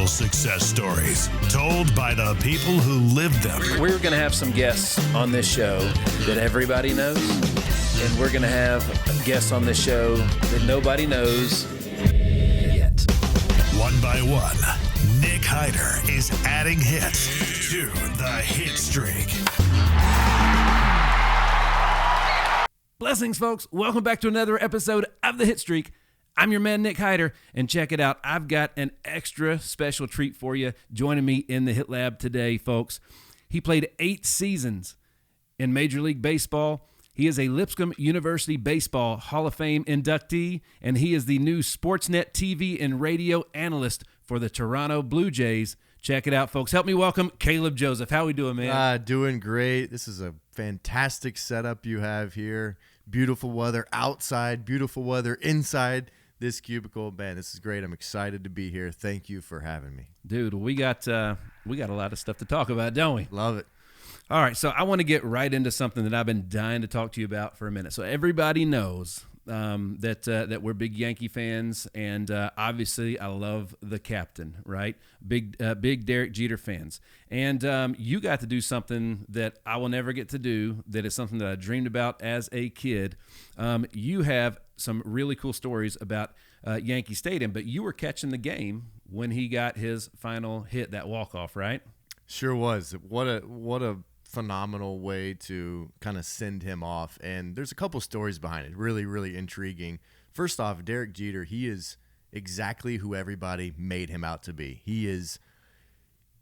real success stories told by the people who lived them. We're going to have some guests on this show that everybody knows, and we're going to have guests on this show that nobody knows yet. One by one, Nick Hyder is adding hits to the hit streak. Blessings, folks. Welcome back to another episode of the Hit Streak. I'm your man, Nick Hyder, and check it out. I've got an extra special treat for you joining me in the Hit Lab today, folks. He played 8 seasons in Major League Baseball. He is a Lipscomb University Baseball Hall of Fame inductee, and he is the new Sportsnet TV and radio analyst for the Toronto Blue Jays. Check it out, folks. Help me welcome Caleb Joseph. How we doing, man? Doing great. This is a fantastic setup you have here. Beautiful weather outside, beautiful weather inside this cubicle. Man, this is great. I'm excited to be here. Thank you for having me. Dude, we got a lot of stuff to talk about, don't we? Love it. All right, so I want to get right into something that I've been dying to talk to you about for a minute. So everybody knows that we're big Yankee fans, and obviously I love the captain, right? Big Derek Jeter fans. And you got to do something that I will never get to do, that is something that I dreamed about as a kid. You have some really cool stories about Yankee Stadium, but you were catching the game when he got his final hit, that walk-off, right? Sure was. What a phenomenal way to kind of send him off. And there's a couple stories behind it. Really, really intriguing. First off, Derek Jeter, he is exactly who everybody made him out to be. He's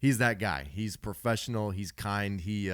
that guy. He's professional. He's kind. He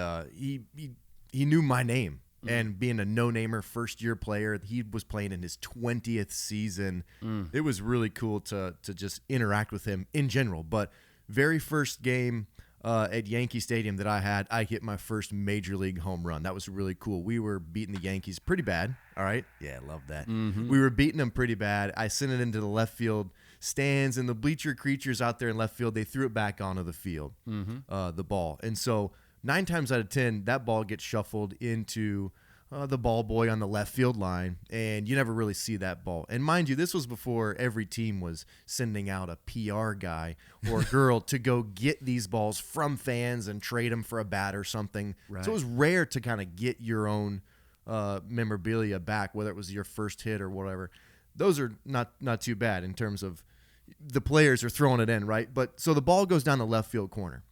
knew my name. And being a no-namer first-year player, he was playing in his 20th season. It was really cool to just interact with him in general. But very first game at Yankee Stadium that I hit my first Major League home run. That was really cool. We were beating the Yankees pretty bad, all right? Yeah, I love that. We were beating them pretty bad. I sent it into the left field stands, and the bleacher creatures out there in left field, they threw it back onto the field, the ball. And so 9 times out of 10, that ball gets shuffled into the ball boy on the left field line, and you never really see that ball. And mind you, this was before every team was sending out a PR guy or girl to go get these balls from fans and trade them for a bat or something. Right. So it was rare to kind of get your own memorabilia back, whether it was your first hit or whatever. Those are not too bad in terms of the players are throwing it in, right? But so the ball goes down the left field corner,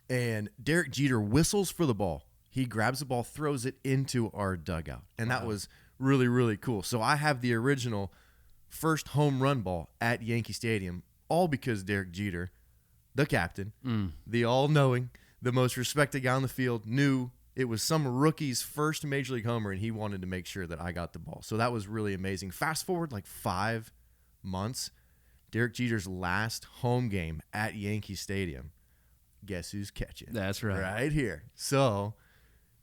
and Derek Jeter whistles for the ball. He grabs the ball, throws it into our dugout. And that was really, really cool. So I have the original first home run ball at Yankee Stadium, all because Derek Jeter, the captain, the all-knowing, the most respected guy on the field, knew it was some rookie's first Major League homer, and he wanted to make sure that I got the ball. So that was really amazing. Fast forward like 5 months, Derek Jeter's last home game at Yankee Stadium. Guess who's catching? That's right. Right here. So,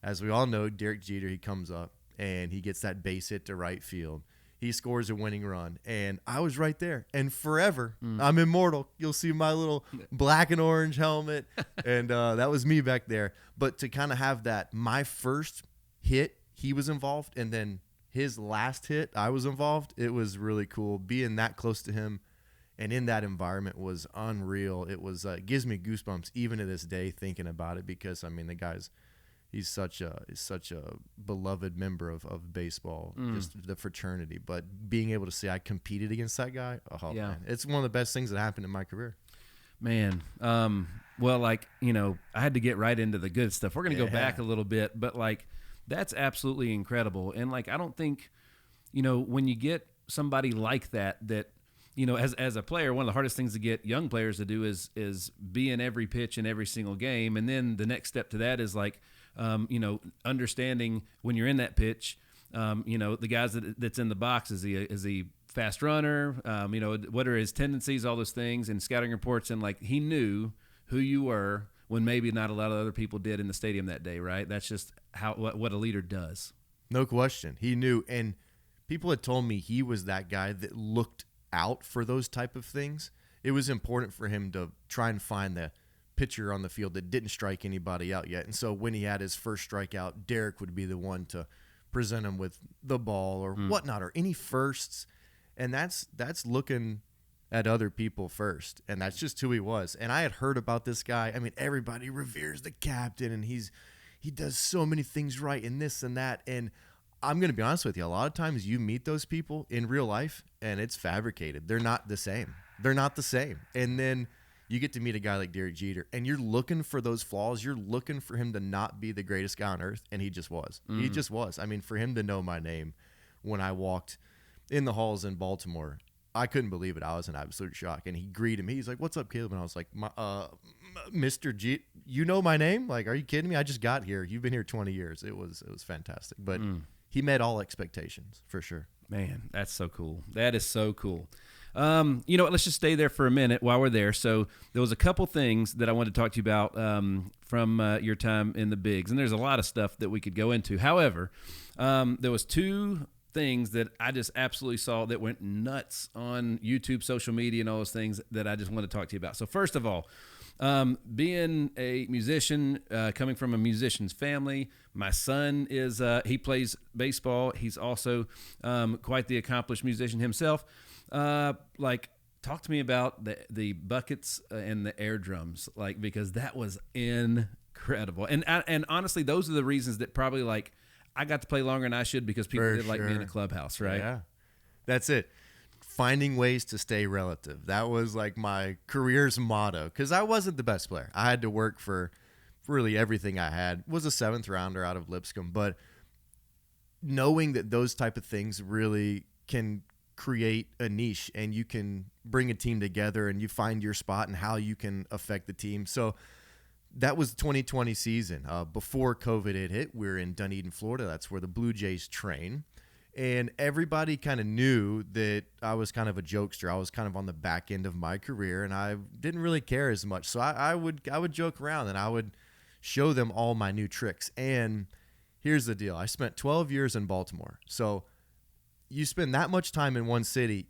as we all know, Derek Jeter, he comes up and he gets that base hit to right field. He scores a winning run, and I was right there. And forever, I'm immortal. You'll see my little black and orange helmet, and that was me back there. But to kind of have that, my first hit, he was involved, and then his last hit, I was involved. It was really cool. Being that close to him and in that environment was unreal. It was gives me goosebumps even to this day thinking about it, because, I mean, the guy's he's such a beloved member of baseball, just the fraternity. But being able to say I competed against that guy, man, it's one of the best things that happened in my career. Man, well, like, I had to get right into the good stuff. We're going to go back a little bit, but, like, that's absolutely incredible. And, like, I don't think, when you get somebody like that, as a player, one of the hardest things to get young players to do is be in every pitch in every single game. And then the next step to that is, like, understanding when you're in that pitch, the guys that's in the box, is he fast runner, what are his tendencies, all those things, and scouting reports. And, like, he knew who you were when maybe not a lot of other people did in the stadium that day, right? That's just what a leader does. No question. He knew. And people had told me he was that guy that looked out for those type of things. It was important for him to try and find the pitcher on the field that didn't strike anybody out yet. And so when he had his first strikeout, Derek would be the one to present him with the ball or whatnot, or any firsts. And that's looking at other people first, and that's just who he was. And I had heard about this guy. I mean, everybody reveres the captain, and he does so many things right and this and that. And I'm going to be honest with you, a lot of times you meet those people in real life, and it's fabricated. They're not the same. And then you get to meet a guy like Derek Jeter, and you're looking for those flaws. You're looking for him to not be the greatest guy on earth, and he just was. He just was. I mean, for him to know my name when I walked in the halls in Baltimore, I couldn't believe it. I was in absolute shock. And he greeted me. He's like, "What's up, Caleb?" And I was like, Mr. G, you know my name? Like, are you kidding me? I just got here. You've been here 20 years. It was fantastic. But he met all expectations for sure. Man, that's so cool. That is so cool. You know what? Let's just stay there for a minute while we're there. So there was a couple things that I wanted to talk to you about from your time in the bigs, and there's a lot of stuff that we could go into. However, there was two things that I just absolutely saw that went nuts on YouTube, social media, and all those things that I just want to talk to you about. So first of all, being a musician, coming from a musician's family, my son is he plays baseball. He's also quite the accomplished musician himself. Like, talk to me about the buckets and the air drums, like, because that was incredible. And honestly, those are the reasons that probably, like, I got to play longer than I should, because people did like me in a clubhouse, right? Yeah, that's it. Finding ways to stay relative. That was like my career's motto, because I wasn't the best player. I had to work for really everything I had. Was a 7th rounder out of Lipscomb, but knowing that those type of things really can create a niche, and you can bring a team together, and you find your spot and how you can affect the team. So that was the 2020 season. Before COVID had hit, we were in Dunedin, Florida. That's where the Blue Jays train. And everybody kind of knew that I was kind of a jokester. I was kind of on the back end of my career, and I didn't really care as much. So I would joke around, and I would show them all my new tricks. And here's the deal. I spent 12 years in Baltimore. So you spend that much time in one city,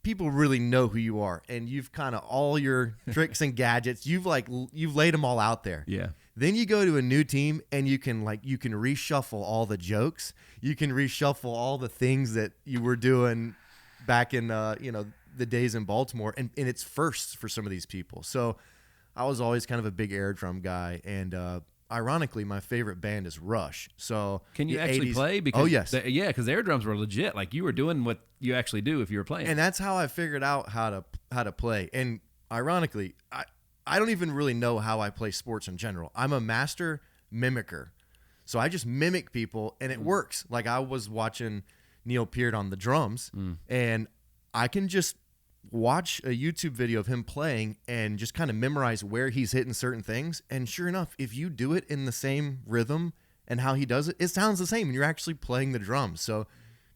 people really know who you are, and you've kind of all your tricks and gadgets. You've laid them all out there. Yeah. Then you go to a new team, and you can reshuffle all the jokes. You can reshuffle all the things that you were doing back in the days in Baltimore, and it's firsts for some of these people. So I was always kind of a big air drum guy, and ironically, my favorite band is Rush. So can you actually 80s play? Because oh yes, because air drums were legit. Like, you were doing what you actually do if you were playing. And that's how I figured out how to play. And ironically, I don't even really know how I play sports in general. I'm a master mimicker. So I just mimic people, and it works. Like, I was watching Neil Peart on the drums, and I can just watch a YouTube video of him playing and just kind of memorize where he's hitting certain things. And sure enough, if you do it in the same rhythm and how he does it, it sounds the same, and you're actually playing the drums. So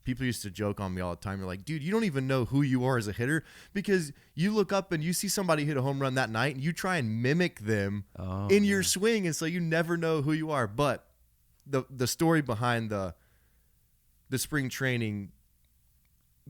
people used to joke on me all the time. They're like, "Dude, you don't even know who you are as a hitter, because you look up and you see somebody hit a home run that night, and you try and mimic them in your swing, and so you never know who you are." But the story behind the spring training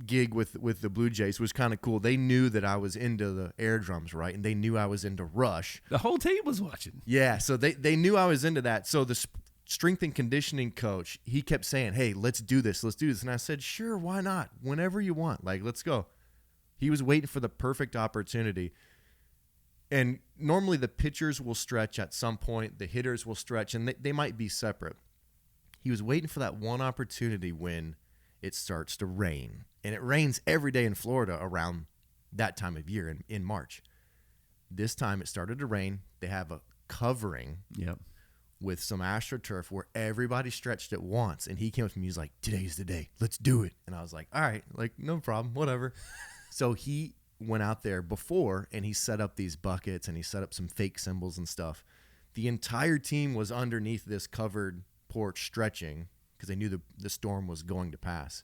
gig with the Blue Jays was kind of cool. They knew that I was into the air drums, right? And they knew I was into Rush. The whole team was watching. Yeah, so they knew I was into that. So the strength and conditioning coach, he kept saying, "Hey, let's do this. And I said, "Sure, why not? Whenever you want. Like, let's go." He was waiting for the perfect opportunity. And normally the pitchers will stretch at some point, the hitters will stretch, and they might be separate. He was waiting for that one opportunity when it starts to rain. And it rains every day in Florida around that time of year in March. This time it started to rain. They have a covering with some AstroTurf where everybody stretched at once. And he came up to me, he's like, "Today's the day. Let's do it." And I was like, "All right, like, no problem, whatever." So he went out there before, and he set up these buckets, and he set up some fake symbols and stuff. The entire team was underneath this covered porch stretching because they knew the storm was going to pass.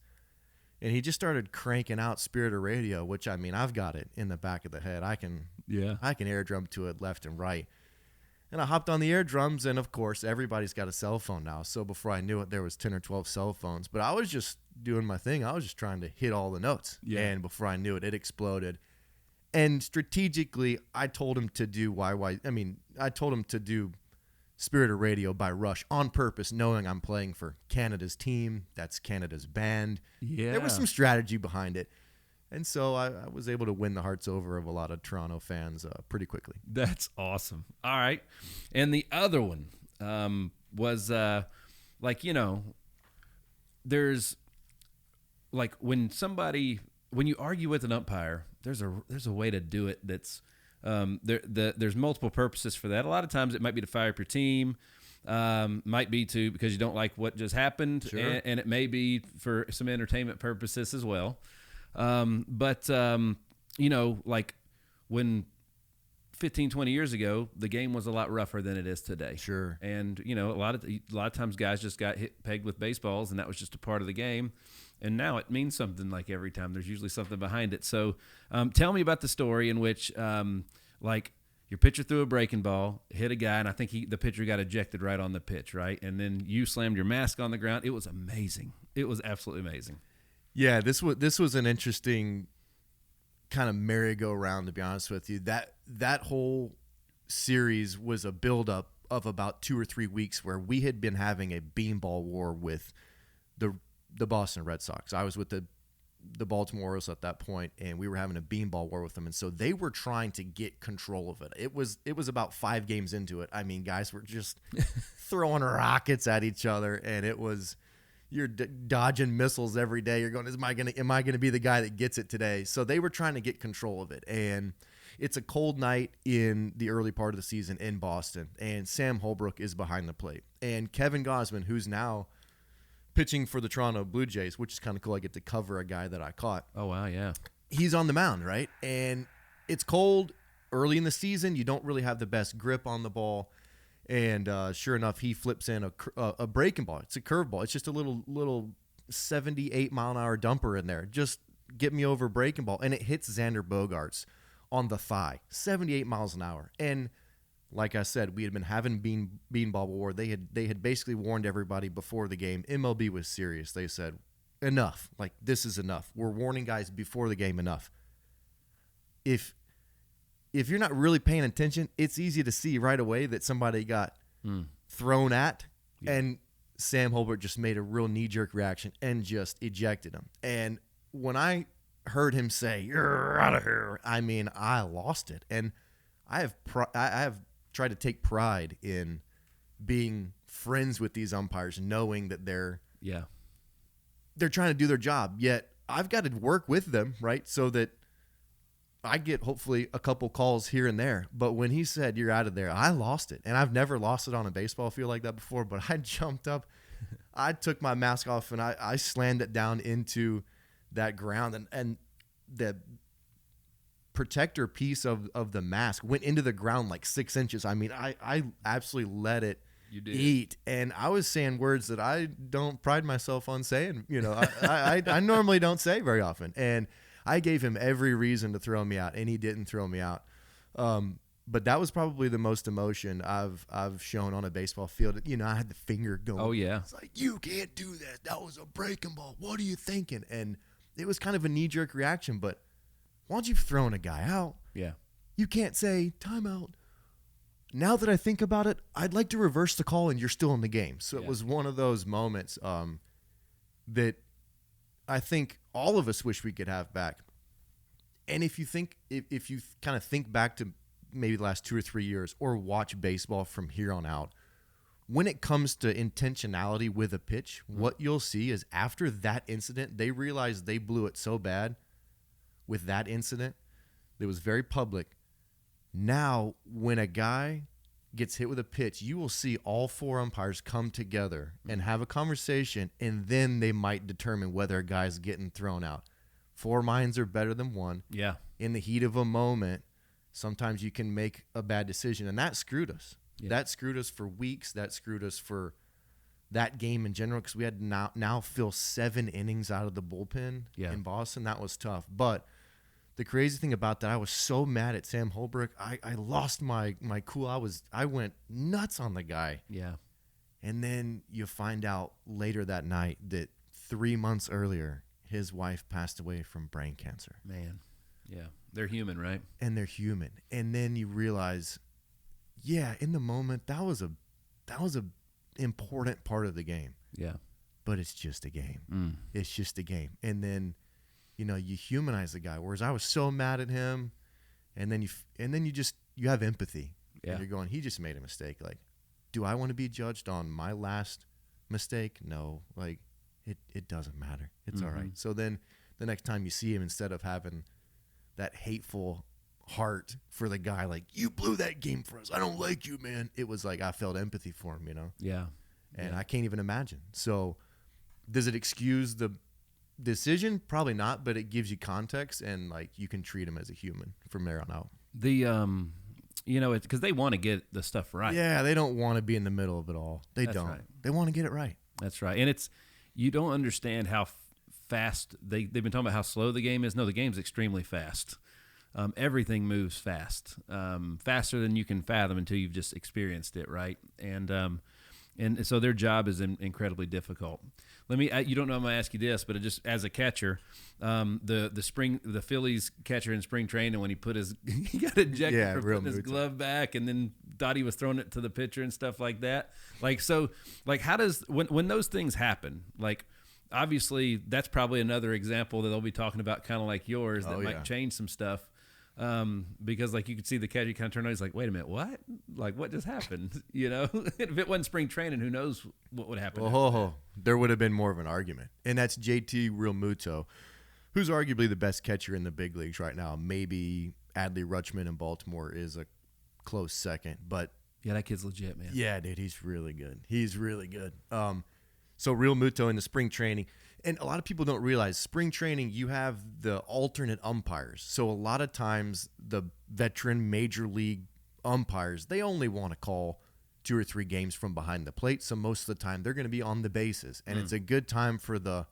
And he just started cranking out Spirit of Radio, which, I mean, I've got it in the back of the head. I can air drum to it left and right. And I hopped on the air drums, and of course, everybody's got a cell phone now. So before I knew it, there was 10 or 12 cell phones. But I was just doing my thing. I was just trying to hit all the notes. Yeah. And before I knew it, it exploded. And strategically, I told him to do I told him to do Spirit of Radio by Rush on purpose, knowing I'm playing for Canada's team. That's Canada's band. Yeah. There was some strategy behind it. And so I was able to win the hearts over of a lot of Toronto fans pretty quickly. That's awesome. All right. And the other one was there's like when you argue with an umpire, there's a way to do it that's there's multiple purposes for that. A lot of times it might be to fire up your team, might be because you don't like what just happened, Sure. and it may be for some entertainment purposes as well. Like when 15, 20 years ago, the game was a lot rougher than it is today. Sure. And, a lot of times guys just got pegged with baseballs, and that was just a part of the game. And now it means something like every time. There's usually something behind it. So tell me about the story in which, your pitcher threw a breaking ball, hit a guy, and I think the pitcher got ejected right on the pitch, right? And then you slammed your mask on the ground. It was amazing. It was absolutely amazing. Yeah, this was an interesting kind of merry-go-round, to be honest with you. That whole series was a buildup of about 2 or 3 weeks where we had been having a beanball war with the Boston Red Sox. I was with the Baltimore Orioles at that point, and we were having a beanball war with them. And so they were trying to get control of it. It was about 5 games into it. I mean, guys were just throwing rockets at each other, and it was you're dodging missiles every day. You're going, am I gonna be the guy that gets it today? So they were trying to get control of it, and it's a cold night in the early part of the season in Boston, and Sam Holbrook is behind the plate, and Kevin Gausman, who's now pitching for the Toronto Blue Jays, which is kind of cool. I get to cover a guy that I caught. Oh, wow, yeah. He's on the mound, right? And it's cold early in the season. You don't really have the best grip on the ball. And sure enough, he flips in a breaking ball. It's a curveball. It's just a little 78-mile-an-hour dumper in there. Just get me over breaking ball. And it hits Xander Bogaerts on the thigh, 78 miles an hour. And like I said, we had been having beanball war. They had basically warned everybody before the game. MLB was serious. They said, enough. Like, this is enough. We're warning guys before the game, enough. If you're not really paying attention, it's easy to see right away that somebody got thrown at, and Sam Holbrook just made a real knee-jerk reaction and just ejected him. And when I heard him say, "You're out of here," I mean, I lost it. And I have tried to take pride in being friends with these umpires, knowing that they're trying to do their job. Yet I've got to work with them, right, so that I get hopefully a couple calls here and there. But when he said, "You're out of there," I lost it. And I've never lost it on a baseball field like that before, but I jumped up, I took my mask off, and I slammed it down into that ground. And the protector piece of the mask went into the ground like 6 inches. I mean, I absolutely let it eat. And I was saying words that I don't pride myself on saying. I normally don't say very often. And I gave him every reason to throw me out, and he didn't throw me out. But that was probably the most emotion I've shown on a baseball field. I had the finger going. Oh, yeah. It's like, you can't do that. That was a breaking ball. What are you thinking? And it was kind of a knee-jerk reaction, but once you've thrown a guy out, you can't say, timeout. Now that I think about it, I'd like to reverse the call, and you're still in the game. So it was one of those moments that I think all of us wish we could have back. And if you kind of think back to maybe the last 2 or 3 years, or watch baseball from here on out, when it comes to intentionality with a pitch, what you'll see is after that incident, they realized they blew it so bad with that incident that was very public. Now, when a guy gets hit with a pitch, you will see all 4 umpires come together and have a conversation, and then they might determine whether a guy's getting thrown out. 4 minds are better than 1. Yeah. In the heat of a moment, sometimes you can make a bad decision, and that screwed us. Yeah. That screwed us for weeks. That screwed us for that game in general, because we had now fill 7 innings out of the bullpen in Boston. That was tough. But the crazy thing about that, I was so mad at Sam Holbrook. I lost my cool. I went nuts on the guy. Yeah. And then you find out later that night that 3 months earlier, his wife passed away from brain cancer. Man. Yeah. They're human, right? And they're human. And then you realize, in the moment, that was a important part of the game. Yeah. But it's just a game. It's just a game. And then you humanize the guy. Whereas I was so mad at him, and then you have empathy. Yeah. And you're going, he just made a mistake. Like, do I want to be judged on my last mistake? No. Like, it doesn't matter. It's all right. So then the next time you see him, instead of having that hateful heart for the guy, like, you blew that game for us, I don't like you, man. It was like I felt empathy for him, Yeah. And I can't even imagine. So does it excuse the decision? Probably not, but it gives you context, and like you can treat him as a human from there on out. It's because they want to get the stuff right. Yeah, they don't want to be in the middle of it all. That's don't. Right. They want to get it right. That's right. And you don't understand how fast they've been talking about how slow the game is. No, the game's extremely fast. Everything moves fast, faster than you can fathom until you've just experienced it, right? And so their job is incredibly difficult. You don't know I'm going to ask you this, but just as a catcher, the Phillies catcher in spring training, when he got ejected for putting his glove back, and then thought he was throwing it to the pitcher and stuff like that. How does when those things happen? Like, obviously, that's probably another example that they'll be talking about, kind of like yours, that might change some stuff. Because like you could see the catcher kind of turn on, he's like, wait a minute, what? Like, what just happened? If it wasn't spring training, who knows what would happen? There would have been more of an argument. And that's JT Realmuto, who's arguably the best catcher in the big leagues right now. Maybe Adley Rutschman in Baltimore is a close second, but yeah, that kid's legit, man. Yeah, dude, he's really good. So Realmuto in the spring training. And a lot of people don't realize spring training, you have the alternate umpires. So a lot of times the veteran major league umpires, they only want to call 2 or 3 games from behind the plate. So most of the time they're going to be on the bases. And it's a good time for the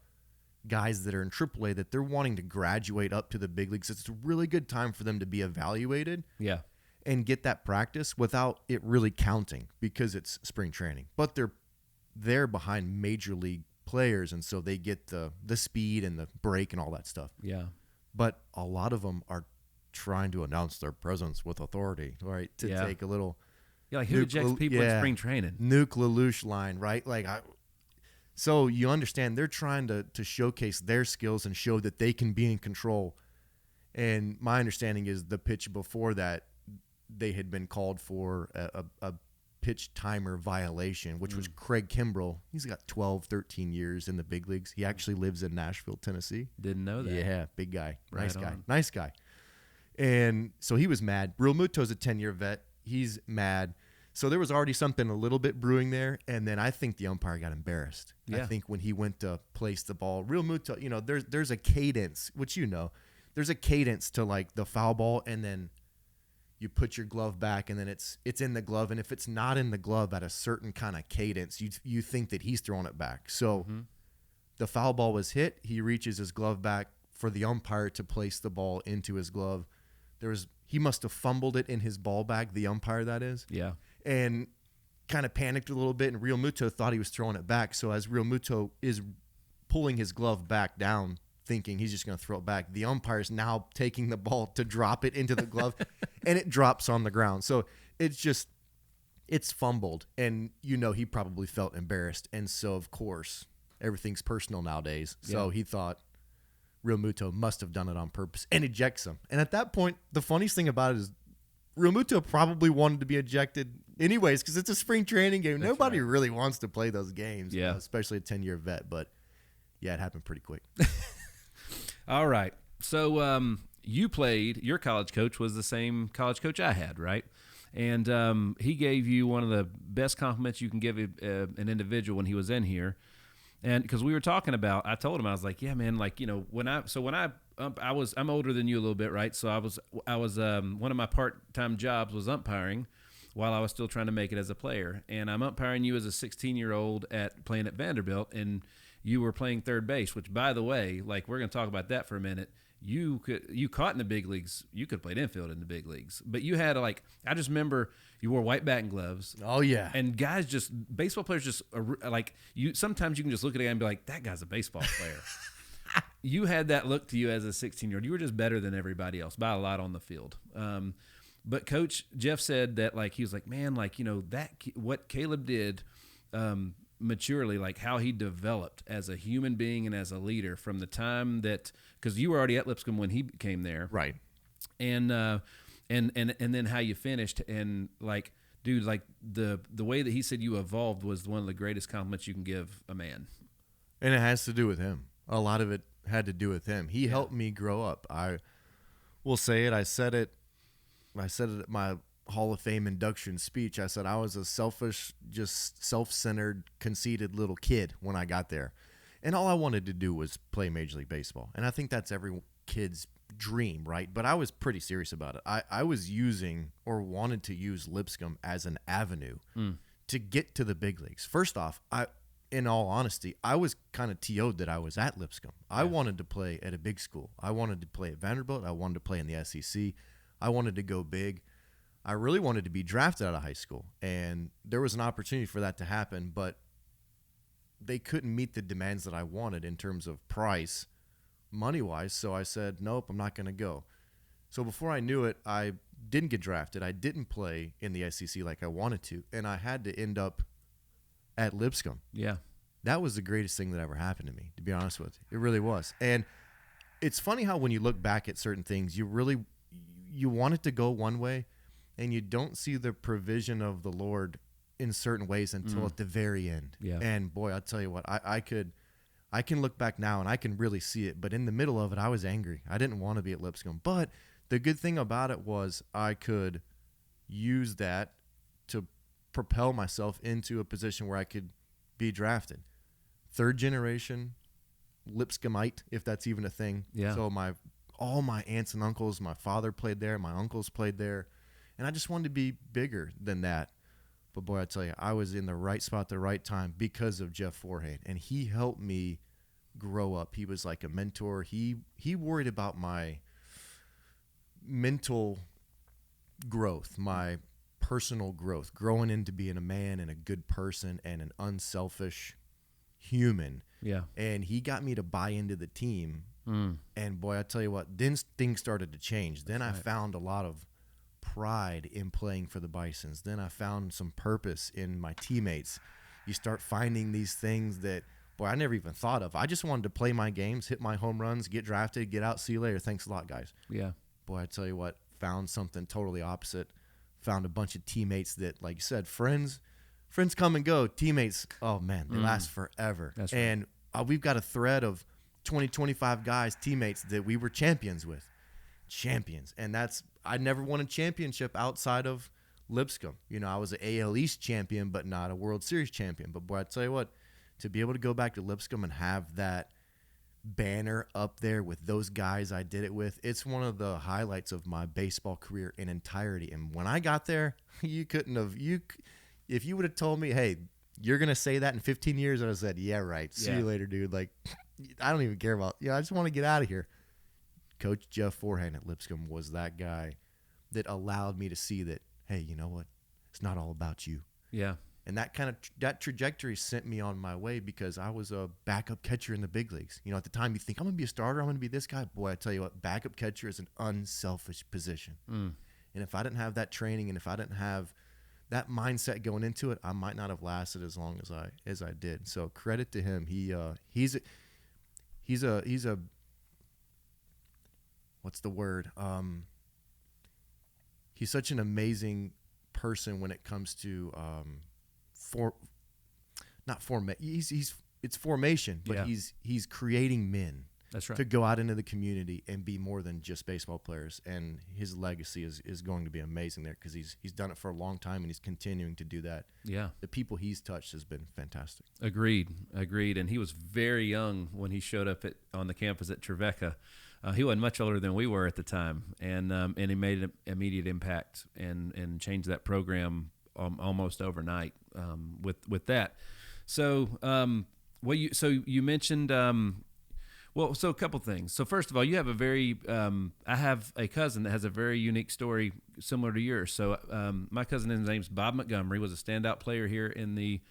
guys that are in AAA that they're wanting to graduate up to the big leagues. It's a really good time for them to be evaluated. Yeah. And get that practice without it really counting because it's spring training. But they're behind major league players, and so they get the speed and the break and all that stuff. Yeah. But a lot of them are trying to announce their presence with authority, right? To take a little like who ejects people in spring training? Nuke Lelouch line, right? So you understand they're trying to showcase their skills and show that they can be in control. And my understanding is the pitch before that, they had been called for a pitch timer violation, which was Craig Kimbrell. He's got 12, 13 years in the big leagues. He actually lives in Nashville, Tennessee. Didn't know that. Yeah, big guy. Nice guy. And so he was mad. Realmuto's a 10-year vet. He's mad. So there was already something a little bit brewing there, and then I think the umpire got embarrassed. Yeah. I think when he went to place the ball, Realmuto, there's a cadence, which there's a cadence to like the foul ball, and then you put your glove back, and then it's in the glove. And if it's not in the glove at a certain kind of cadence, you think that he's throwing it back. So the foul ball was hit. He reaches his glove back for the umpire to place the ball into his glove. He must have fumbled it in his ball bag, the umpire, that is. Yeah. And kind of panicked a little bit, and Realmuto thought he was throwing it back. So as Realmuto is pulling his glove back down, thinking he's just going to throw it back, the umpire's now taking the ball to drop it into the glove, and it drops on the ground. So it's fumbled, and he probably felt embarrassed. And so, of course, everything's personal nowadays. So he thought Realmuto must have done it on purpose and ejects him. And at that point, the funniest thing about it is Realmuto probably wanted to be ejected anyways because it's a spring training game. That's Nobody right. really wants to play those games, especially a 10-year vet. But, yeah, it happened pretty quick. All right. So your college coach was the same college coach I had, right? And he gave you one of the best compliments you can give an individual when he was in here. And because we were talking about, I told him, I was like, yeah, man, like, I'm older than you a little bit, right? So I was one of my part-time jobs was umpiring while I was still trying to make it as a player. And I'm umpiring you as a 16-year-old playing at Vanderbilt, and you were playing third base, which, by the way, like, we're going to talk about that for a minute. You caught in the big leagues. You could have played infield in the big leagues, but you had I just remember you wore white batting gloves. Oh yeah. And baseball players sometimes you can just look at a guy and be like, that guy's a baseball player. You had that look to you as a 16-year-old. You were just better than everybody else by a lot on the field. But Coach Jeff said that, like, he was like, man, like, what Caleb did, maturely, like how he developed as a human being and as a leader from the time that, because you were already at Lipscomb when he came there, Right. and then how you finished, and like, dude, like the way that he said you evolved was one of the greatest compliments you can give a man. And it has to do with him. A lot of it had to do with him. He helped me grow up. I will say it. I said it at my Hall of Fame induction speech. I said I was a selfish, just self-centered, conceited little kid when I got there. And all I wanted to do was play Major League Baseball. And I think that's every kid's dream, right? But I was pretty serious about it. I was using, or wanted to use, Lipscomb as an avenue to get to the big leagues. First off, in all honesty, I was kind of TO'd that I was at Lipscomb. I wanted to play at a big school. I wanted to play at Vanderbilt. I wanted to play in the SEC. I wanted to go big. I really wanted to be drafted out of high school, and there was an opportunity for that to happen, but they couldn't meet the demands that I wanted in terms of price, money-wise, so I said, nope, I'm not going to go. So before I knew it, I didn't get drafted. I didn't play in the SEC like I wanted to, and I had to end up at Lipscomb. Yeah. That was the greatest thing that ever happened to me, to be honest with you. It really was. And it's funny how when you look back at certain things, you want it to go one way, and you don't see the provision of the Lord in certain ways until at the very end. Yeah. And boy, I'll tell you what, I can look back now and I can really see it. But in the middle of it, I was angry. I didn't want to be at Lipscomb. But the good thing about it was I could use that to propel myself into a position where I could be drafted. Third generation Lipscombite, if that's even a thing. Yeah. So all my aunts and uncles, my father played there, my uncles played there, and I just wanted to be bigger than that. But boy, I tell you, I was in the right spot at the right time because of Jeff Forehand, and he helped me grow up. He was like a mentor. He worried about my mental growth, my personal growth, growing into being a man and a good person and an unselfish human. Yeah. And he got me to buy into the team. And boy, I tell you what, then things started to change. Then I found a lot of pride in playing for the Bisons. Then I found some purpose in my teammates. You start finding these things that, boy, I never even thought of. I just wanted to play my games, hit my home runs, get drafted, get out, see you later. Thanks a lot, guys. Yeah. Boy, I tell you what, found something totally opposite. Found a bunch of teammates that, like you said, friends come and go. Teammates, oh man, they last forever. That's right. And we've got a thread of 20, 25 guys, teammates that we were champions with. Champions. And I never won a championship outside of Lipscomb. You know, I was an AL East champion, but not a World Series champion. But boy, I tell you what, to be able to go back to Lipscomb and have that banner up there with those guys I did it with, it's one of the highlights of my baseball career in entirety. And when I got there, if you would have told me, hey, you're going to say that in 15 years, I would have said, yeah, right. See you later, dude. Like, I don't even care about, I just want to get out of here. Coach Jeff Forehand at Lipscomb was that guy that allowed me to see that, hey, you know what? It's not all about you. Yeah. And that trajectory sent me on my way because I was a backup catcher in the big leagues. You know, at the time you think, I'm going to be a starter, I'm going to be this guy. Boy, I tell you what, backup catcher is an unselfish position. And if I didn't have that training and if I didn't have that mindset going into it, I might not have lasted as long as I did. So credit to him. He's a what's the word? He's such an amazing person when it comes to it's formation, but he's creating men. That's right. To go out into the community and be more than just baseball players. And his legacy is going to be amazing there because he's done it for a long time and he's continuing to do that. Yeah. The people he's touched has been fantastic. Agreed. And he was very young when he showed up on the campus at Trevecca. He wasn't much older than we were at the time, and he made an immediate impact and changed that program almost overnight with that. So, you mentioned. So a couple things. So first of all, you have I have a cousin that has a very unique story similar to yours. So my cousin, his name's Bob Montgomery, was a standout player here in the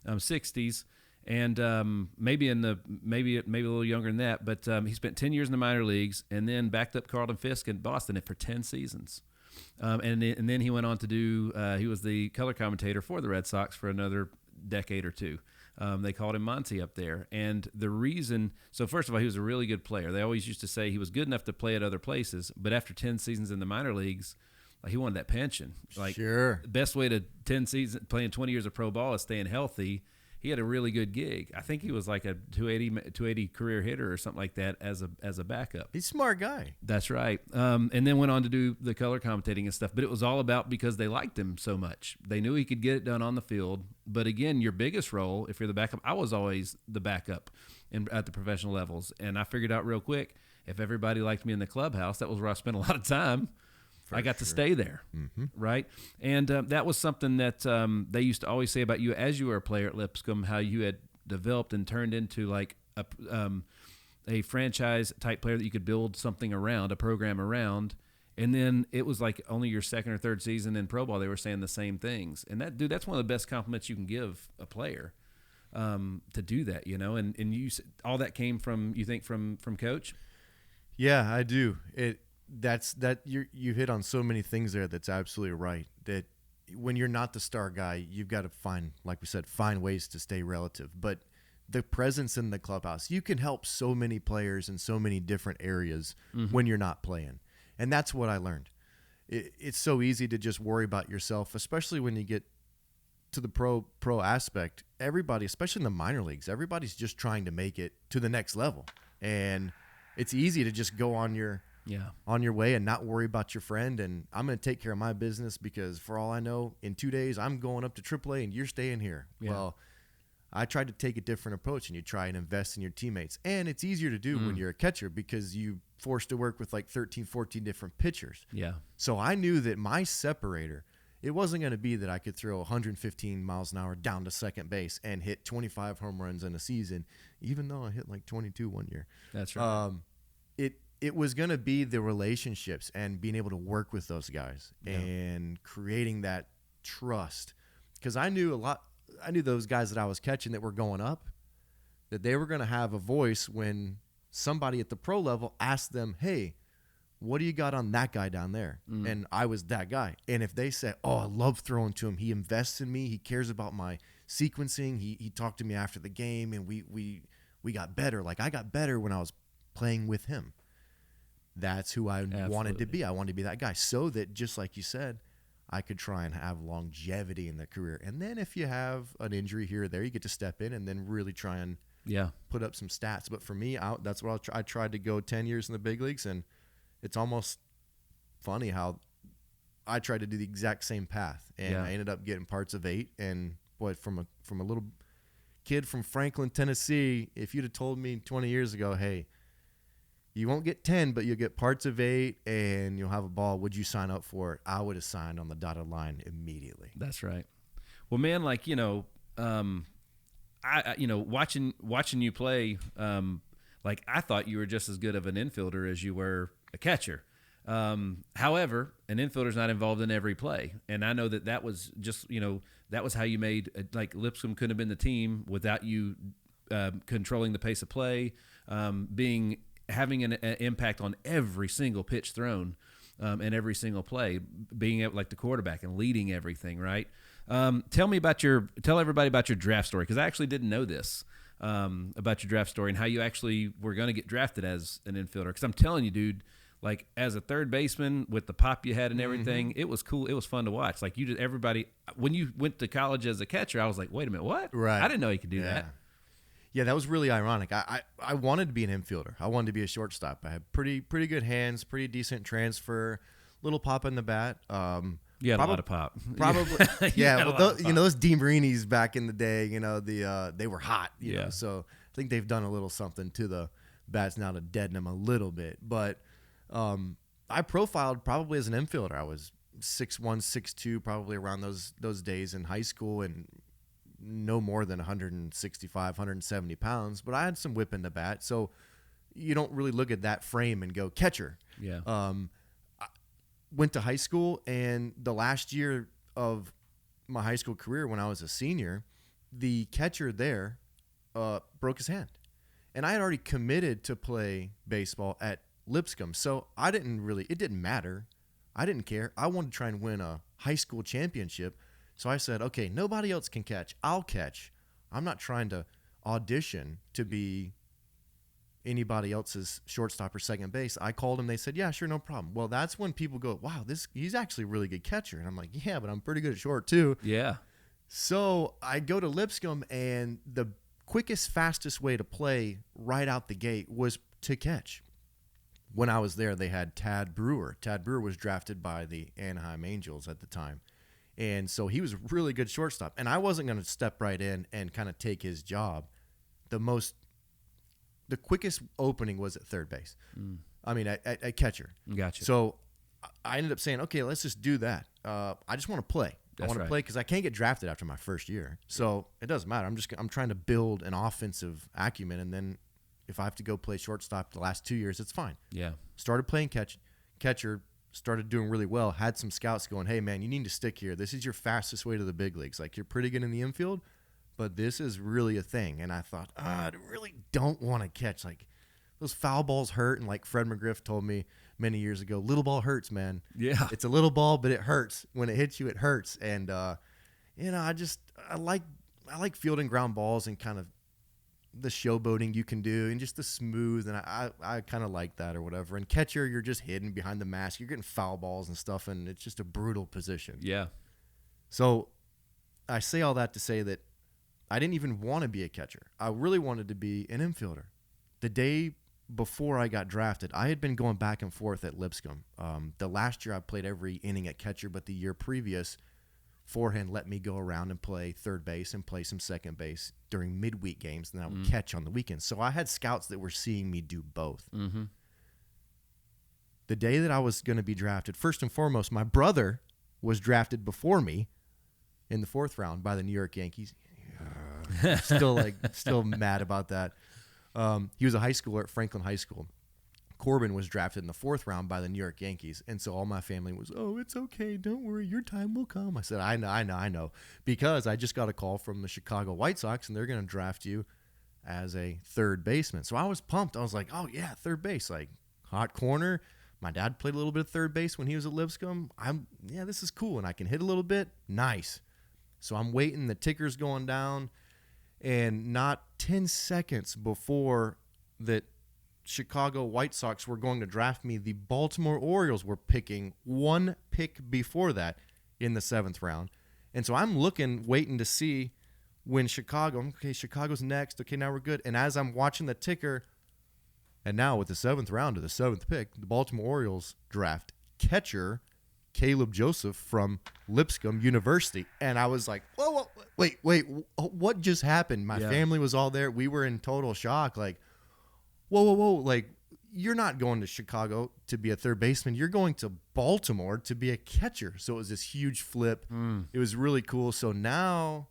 60s. And maybe a little younger than that, but he spent 10 years in the minor leagues and then backed up Carlton Fisk in Boston for 10 seasons. And then he went on to do, he was the color commentator for the Red Sox for another decade or two. They called him Monty up there. And the reason, so first of all, he was a really good player. They always used to say he was good enough to play at other places, but after 10 seasons in the minor leagues, like, he wanted that pension. Like, Sure. The best way to 10 seasons, playing 20 years of pro ball is staying healthy. He had a really good gig. I think he was like a 280 career hitter or something like that as a backup. He's a smart guy. That's right. And then went on to do the color commentating and stuff. But it was all about because they liked him so much. They knew he could get it done on the field. But again, your biggest role, if you're the backup, I was always the backup at the professional levels. And I figured out real quick, if everybody liked me in the clubhouse, that was where I spent a lot of time. I got to stay there, right? And that was something that they used to always say about you as you were a player at Lipscomb, how you had developed and turned into like a franchise-type player that you could build something around, a program around. And then it was like only your second or third season in pro ball, they were saying the same things. And that's one of the best compliments you can give a player, to do that, you know. And you, all that came from, you think, from Coach? Yeah, I do. You hit on so many things there. That's absolutely right. That when you're not the star guy, you've got to find, like we said, find ways to stay relative. But the presence in the clubhouse, you can help so many players in so many different areas when you're not playing. And that's what I learned. It's so easy to just worry about yourself, especially when you get to the pro aspect. Everybody, especially in the minor leagues, everybody's just trying to make it to the next level. And it's easy to just go on your way and not worry about your friend. And I'm going to take care of my business because for all I know, in 2 days, I'm going up to AAA and you're staying here. Yeah. Well, I tried to take a different approach, and you try and invest in your teammates. And it's easier to do when you're a catcher because you forced to work with like 13, 14 different pitchers. Yeah. So I knew that my separator, it wasn't going to be that I could throw 115 miles an hour down to second base and hit 25 home runs in a season, even though I hit like 22 one year. That's right. It was going to be the relationships and being able to work with those guys and creating that trust. Because I knew those guys that I was catching that were going up, that they were going to have a voice when somebody at the pro level asked them, hey, what do you got on that guy down there? And I was that guy. And if they said, oh, I love throwing to him, he invests in me, he cares about my sequencing, he talked to me after the game, and we got better. Like, I got better when I was playing with him. That's who I wanted to be. I wanted to be that guy, so that, just like you said, I could try and have longevity in the career. And then if you have an injury here or there, you get to step in and then really try and put up some stats. But for me, that's what I tried to go 10 years in the big leagues, and it's almost funny how I tried to do the exact same path, and I ended up getting parts of 8. And boy, from a little kid from Franklin, Tennessee, if you'd have told me 20 years ago, hey, you won't get 10, but you'll get parts of 8 and you'll have a ball, would you sign up for it? I would have signed on the dotted line immediately. That's right. Well, man, like, watching you play, like, I thought you were just as good of an infielder as you were a catcher. However, an infielder's not involved in every play. And I know that was just, that was how you made, like, Lipscomb couldn't have been the team without you controlling the pace of play, having an impact on every single pitch thrown, and every single play, being like the quarterback and leading everything, right? Tell everybody about your draft story, because I actually didn't know this, about your draft story and how you actually were going to get drafted as an infielder. Because I'm telling you, dude, like, as a third baseman with the pop you had and everything, it was cool. It was fun to watch. Like, when you went to college as a catcher, I was like, wait a minute, what? Right. I didn't know you could do that. Yeah, that was really ironic. I wanted to be an infielder. I wanted to be a shortstop. I had pretty good hands, pretty decent transfer, little pop in the bat. You had a lot of pop. Probably. Yeah. Well, those DeMarinis back in the day, they were hot. You know, so I think they've done a little something to the bats now to deaden them a little bit. But I profiled probably as an infielder. I was 6'1", 6'2", probably around those days in high school, and no more than 165, 170 pounds, but I had some whip in the bat. So you don't really look at that frame and go catcher. Yeah. I went to high school, and the last year of my high school career, when I was a senior, the catcher there broke his hand, and I had already committed to play baseball at Lipscomb. So it didn't matter. I didn't care. I wanted to try and win a high school championship. So I said, okay, nobody else can catch. I'll catch. I'm not trying to audition to be anybody else's shortstop or second base. I called him. They said, yeah, sure, no problem. Well, that's when people go, wow, he's actually a really good catcher. And I'm like, yeah, but I'm pretty good at short too. Yeah. So I go to Lipscomb, and the quickest, fastest way to play right out the gate was to catch. When I was there, they had Tad Brewer. Tad Brewer was drafted by the Anaheim Angels at the time. And so he was a really good shortstop. And I wasn't going to step right in and kind of take his job. The quickest opening was at third base. I mean, at catcher. Gotcha. So I ended up saying, okay, let's just do that. I just want to play. I want to play because I can't get drafted after my first year. So it doesn't matter. I'm trying to build an offensive acumen, and then if I have to go play shortstop the last 2 years, it's fine. Yeah. Started playing catcher, started doing really well, had some scouts going, hey, man, you need to stick here. This is your fastest way to the big leagues. Like, you're pretty good in the infield, but this is really a thing. And I thought, I really don't want to catch. Like, those foul balls hurt. And like Fred McGriff told me many years ago, little ball hurts, man. Yeah. It's a little ball, but it hurts. When it hits you, it hurts. And, I like fielding ground balls and kind of the showboating you can do and just the smooth. And I kind of like that or whatever. And catcher, you're just hidden behind the mask. You're getting foul balls and stuff, and it's just a brutal position. Yeah. So I say all that to say that I didn't even want to be a catcher. I really wanted to be an infielder. The day before I got drafted, I had been going back and forth at Lipscomb. The last year I played every inning at catcher, but the year previous, forehand let me go around and play third base and play some second base during midweek games, and then I would catch on the weekends. So I had scouts that were seeing me do both. Mm-hmm. The day that I was going to be drafted, first and foremost, my brother was drafted before me in the 4th round by the New York Yankees. Still mad about that. He was a high schooler at Franklin High School. Corbin was drafted in the 4th round by the New York Yankees. And so all my family was, oh, it's okay. Don't worry. Your time will come. I said, I know. Because I just got a call from the Chicago White Sox, and they're going to draft you as a third baseman. So I was pumped. I was like, oh, yeah, third base. Like, hot corner. My dad played a little bit of third base when he was at Lipscomb. This is cool. And I can hit a little bit. Nice. So I'm waiting. The ticker's going down. And not 10 seconds before that Chicago White Sox were going to draft me, the Baltimore Orioles were picking one pick before that in the 7th round. And so I'm waiting to see when Chicago's next. Okay, now we're good. And as I'm watching the ticker, and now with the 7th round of the 7th pick, the Baltimore Orioles draft catcher Caleb Joseph from Lipscomb University. And I was like, whoa, wait, what just happened? My family was all there. We were in total shock. Like, whoa. Like, you're not going to Chicago to be a third baseman. You're going to Baltimore to be a catcher. So it was this huge flip. It was really cool. So now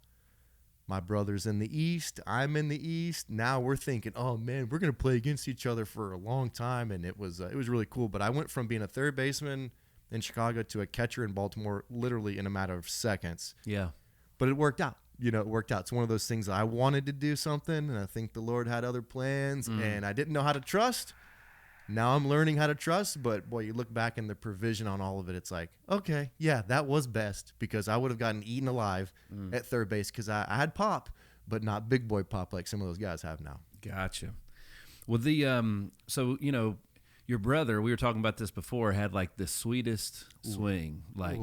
my brother's in the East. I'm in the East. Now we're thinking, oh, man, we're going to play against each other for a long time. And it was really cool. But I went from being a third baseman in Chicago to a catcher in Baltimore literally in a matter of seconds. Yeah. But it worked out. It worked out. It's one of those things that I wanted to do something, and I think the Lord had other plans, and I didn't know how to trust. Now I'm learning how to trust, but boy, you look back in the provision on all of it, it's like, okay, yeah, that was best, because I would have gotten eaten alive at third base because I had pop, but not big boy pop like some of those guys have now. Gotcha. Well, your brother, we were talking about this before, had like the sweetest swing, like,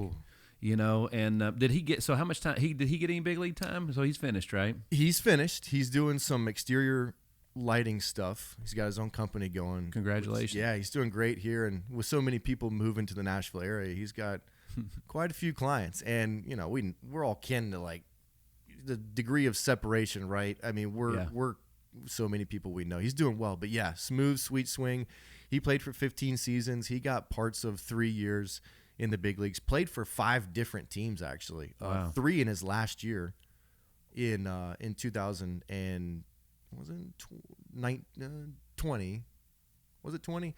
and did he get, so how much time, did he get any big league time? So he's finished, right? He's finished. He's doing some exterior lighting stuff. He's got his own company going. Congratulations. Yeah, he's doing great here. And with so many people moving to the Nashville area, he's got quite a few clients. And, we're all kin to like the degree of separation, right? I mean, we're so many people we know. He's doing well, but yeah, smooth, sweet swing. He played for 15 seasons. He got parts of 3 years in the big leagues. Played for 5 different teams, actually. Wow. 3 in his last year in 2000 and was it 20? Was it 20?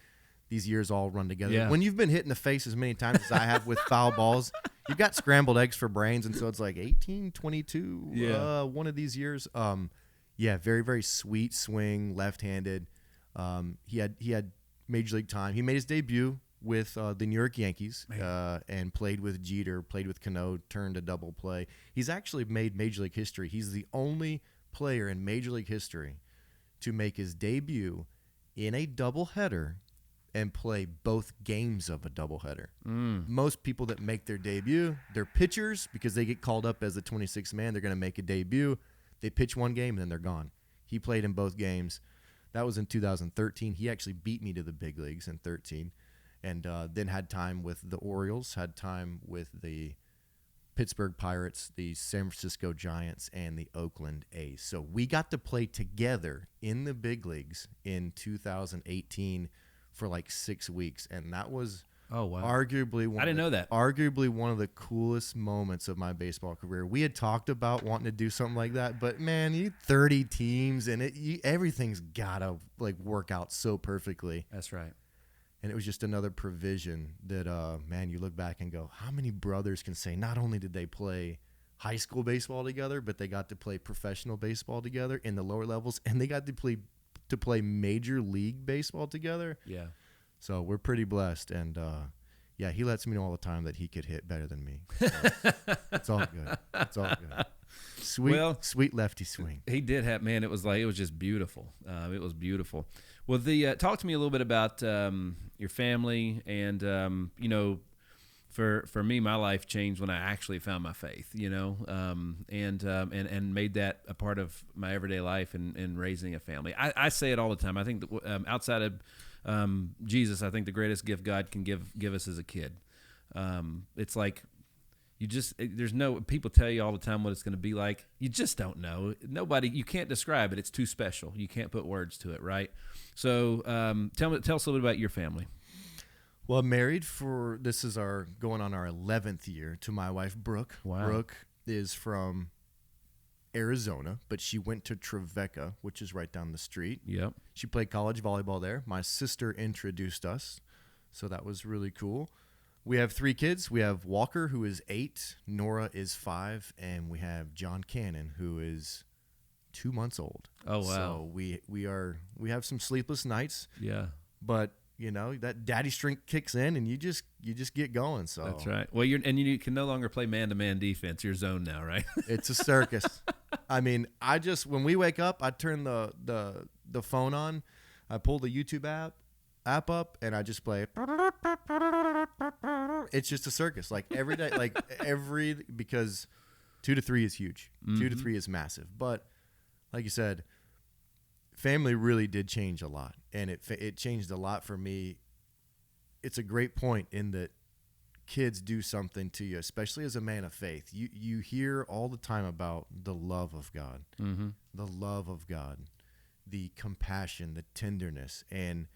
These years all run together. Yeah. When you've been hit in the face as many times as I have with foul balls, you've got scrambled eggs for brains, and so it's like 18, 22, one of these years. Very, very sweet swing, left-handed. He had Major League time. He made his debut with the New York Yankees and played with Jeter, played with Cano, turned a double play. He's actually made Major League history. He's the only player in Major League history to make his debut in a doubleheader and play both games of a doubleheader. Most people that make their debut, they're pitchers because they get called up as the 26th man. They're going to make a debut. They pitch one game, and then they're gone. He played in both games. That was in 2013. He actually beat me to the big leagues in 13, and then had time with the Orioles, had time with the Pittsburgh Pirates, the San Francisco Giants, and the Oakland A's. So we got to play together in the big leagues in 2018 for like 6 weeks, and that was arguably one of the coolest moments of my baseball career. We had talked about wanting to do something like that, but man, you 30 teams and everything's gotta like work out so perfectly. That's right. And it was just another provision that, man, you look back and go, how many brothers can say not only did they play high school baseball together, but they got to play professional baseball together in the lower levels, and they got to play Major League Baseball together? Yeah. So we're pretty blessed. And, yeah, he lets me know all the time that he could hit better than me. So it's all good. It's all good. Sweet lefty swing. He did have, man, it was just beautiful. It was beautiful. Well, talk to me a little bit about your family, and for me, my life changed when I actually found my faith, and made that a part of my everyday life and raising a family. I say it all the time. I think that, outside of Jesus, I think the greatest gift God can give us as a kid. It's like people tell you all the time what it's going to be like. You just don't know. You can't describe it. It's too special. You can't put words to it, right? So tell us a little bit about your family. Well, married this is going on our 11th year to my wife, Brooke. Wow. Brooke is from Arizona, but she went to Trevecca, which is right down the street. Yep. She played college volleyball there. My sister introduced us, so that was really cool. We have 3 kids. We have Walker, who is 8, Nora is 5, and we have John Cannon, who is 2 months old. Oh, wow. So we have some sleepless nights. Yeah. But that daddy strength kicks in, and you just get going. So that's right. Well, you can no longer play man-to-man defense. You're zoned now, right? It's a circus. I mean, when we wake up, I turn the phone on, I pull the YouTube app up, and I just play. It's just a circus, like every day, because 2 to 3 is huge. Mm-hmm. 2 to 3 is massive. But like you said, family really did change a lot, and it changed a lot for me. It's a great point in that kids do something to you, especially as a man of faith. You hear all the time about the love of God, mm-hmm. the love of God, the compassion, the tenderness, and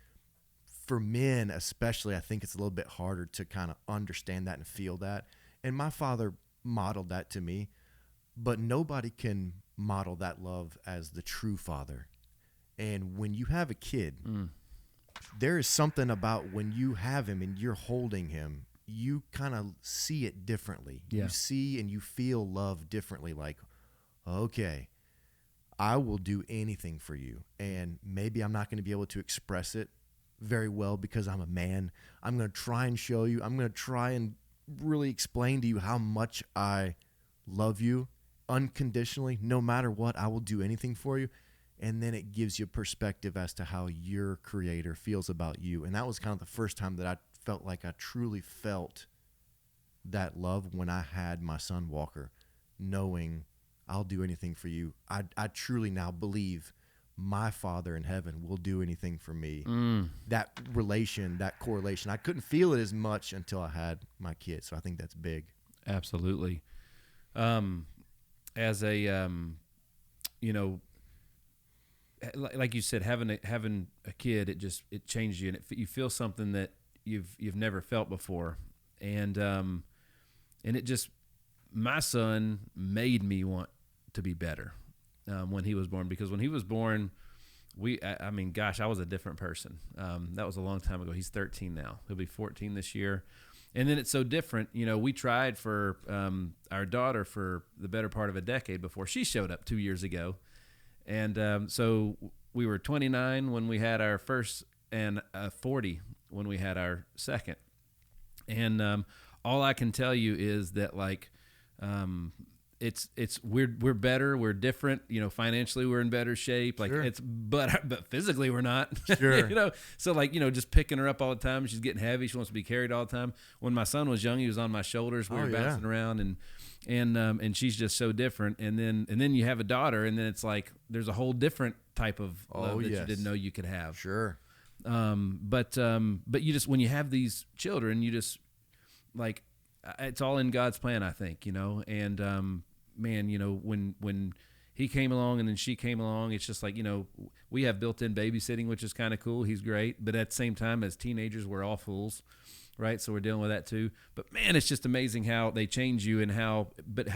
for men especially, I think it's a little bit harder to kind of understand that and feel that. And my father modeled that to me, but nobody can model that love as the true father. And when you have a kid, there is something about when you have him and you're holding him, you kind of see it differently. Yeah. You see and you feel love differently. Like, okay, I will do anything for you. And maybe I'm not going to be able to express it very well because I'm a man. I'm going to try and show you. I'm going to try and really explain to you how much I love you unconditionally. No matter what, I will do anything for you. And then it gives you perspective as to how your creator feels about you. And that was kind of the first time that I felt like I truly felt that love when I had my son Walker, knowing I'll do anything for you. I truly now believe my Father in heaven will do anything for me. That relation, that correlation, I couldn't feel it as much until I had my kid. So I think that's big. Absolutely. As a, like you said, having a kid, it changed you, and you feel something that you've never felt before, and it just, my son made me want to be better when he was born, because when he was born, I was a different person. That was a long time ago. He's 13 now. He'll be 14 this year. And then it's so different. We tried for our daughter for the better part of a decade before she showed up 2 years ago. And so we were 29 when we had our first, and 40 when we had our second. And all I can tell you is that, we're better, we're different, financially we're in better shape, like Sure. but physically we're not. Sure. So like, just picking her up all the time, she's getting heavy, she wants to be carried all the time. When my son was young, he was on my shoulders, we were bouncing around, and she's just so different. And then you have a daughter, and then it's like there's a whole different type of love that you didn't know you could have. Sure. But you just, when you have these children, you just, like, it's all in God's plan, I think, and man, when he came along and then she came along, it's just like, we have built-in babysitting, which is kind of cool. He's great, but at the same time, as teenagers, we're all fools, right? So we're dealing with that too. But man, it's just amazing how they change you, and how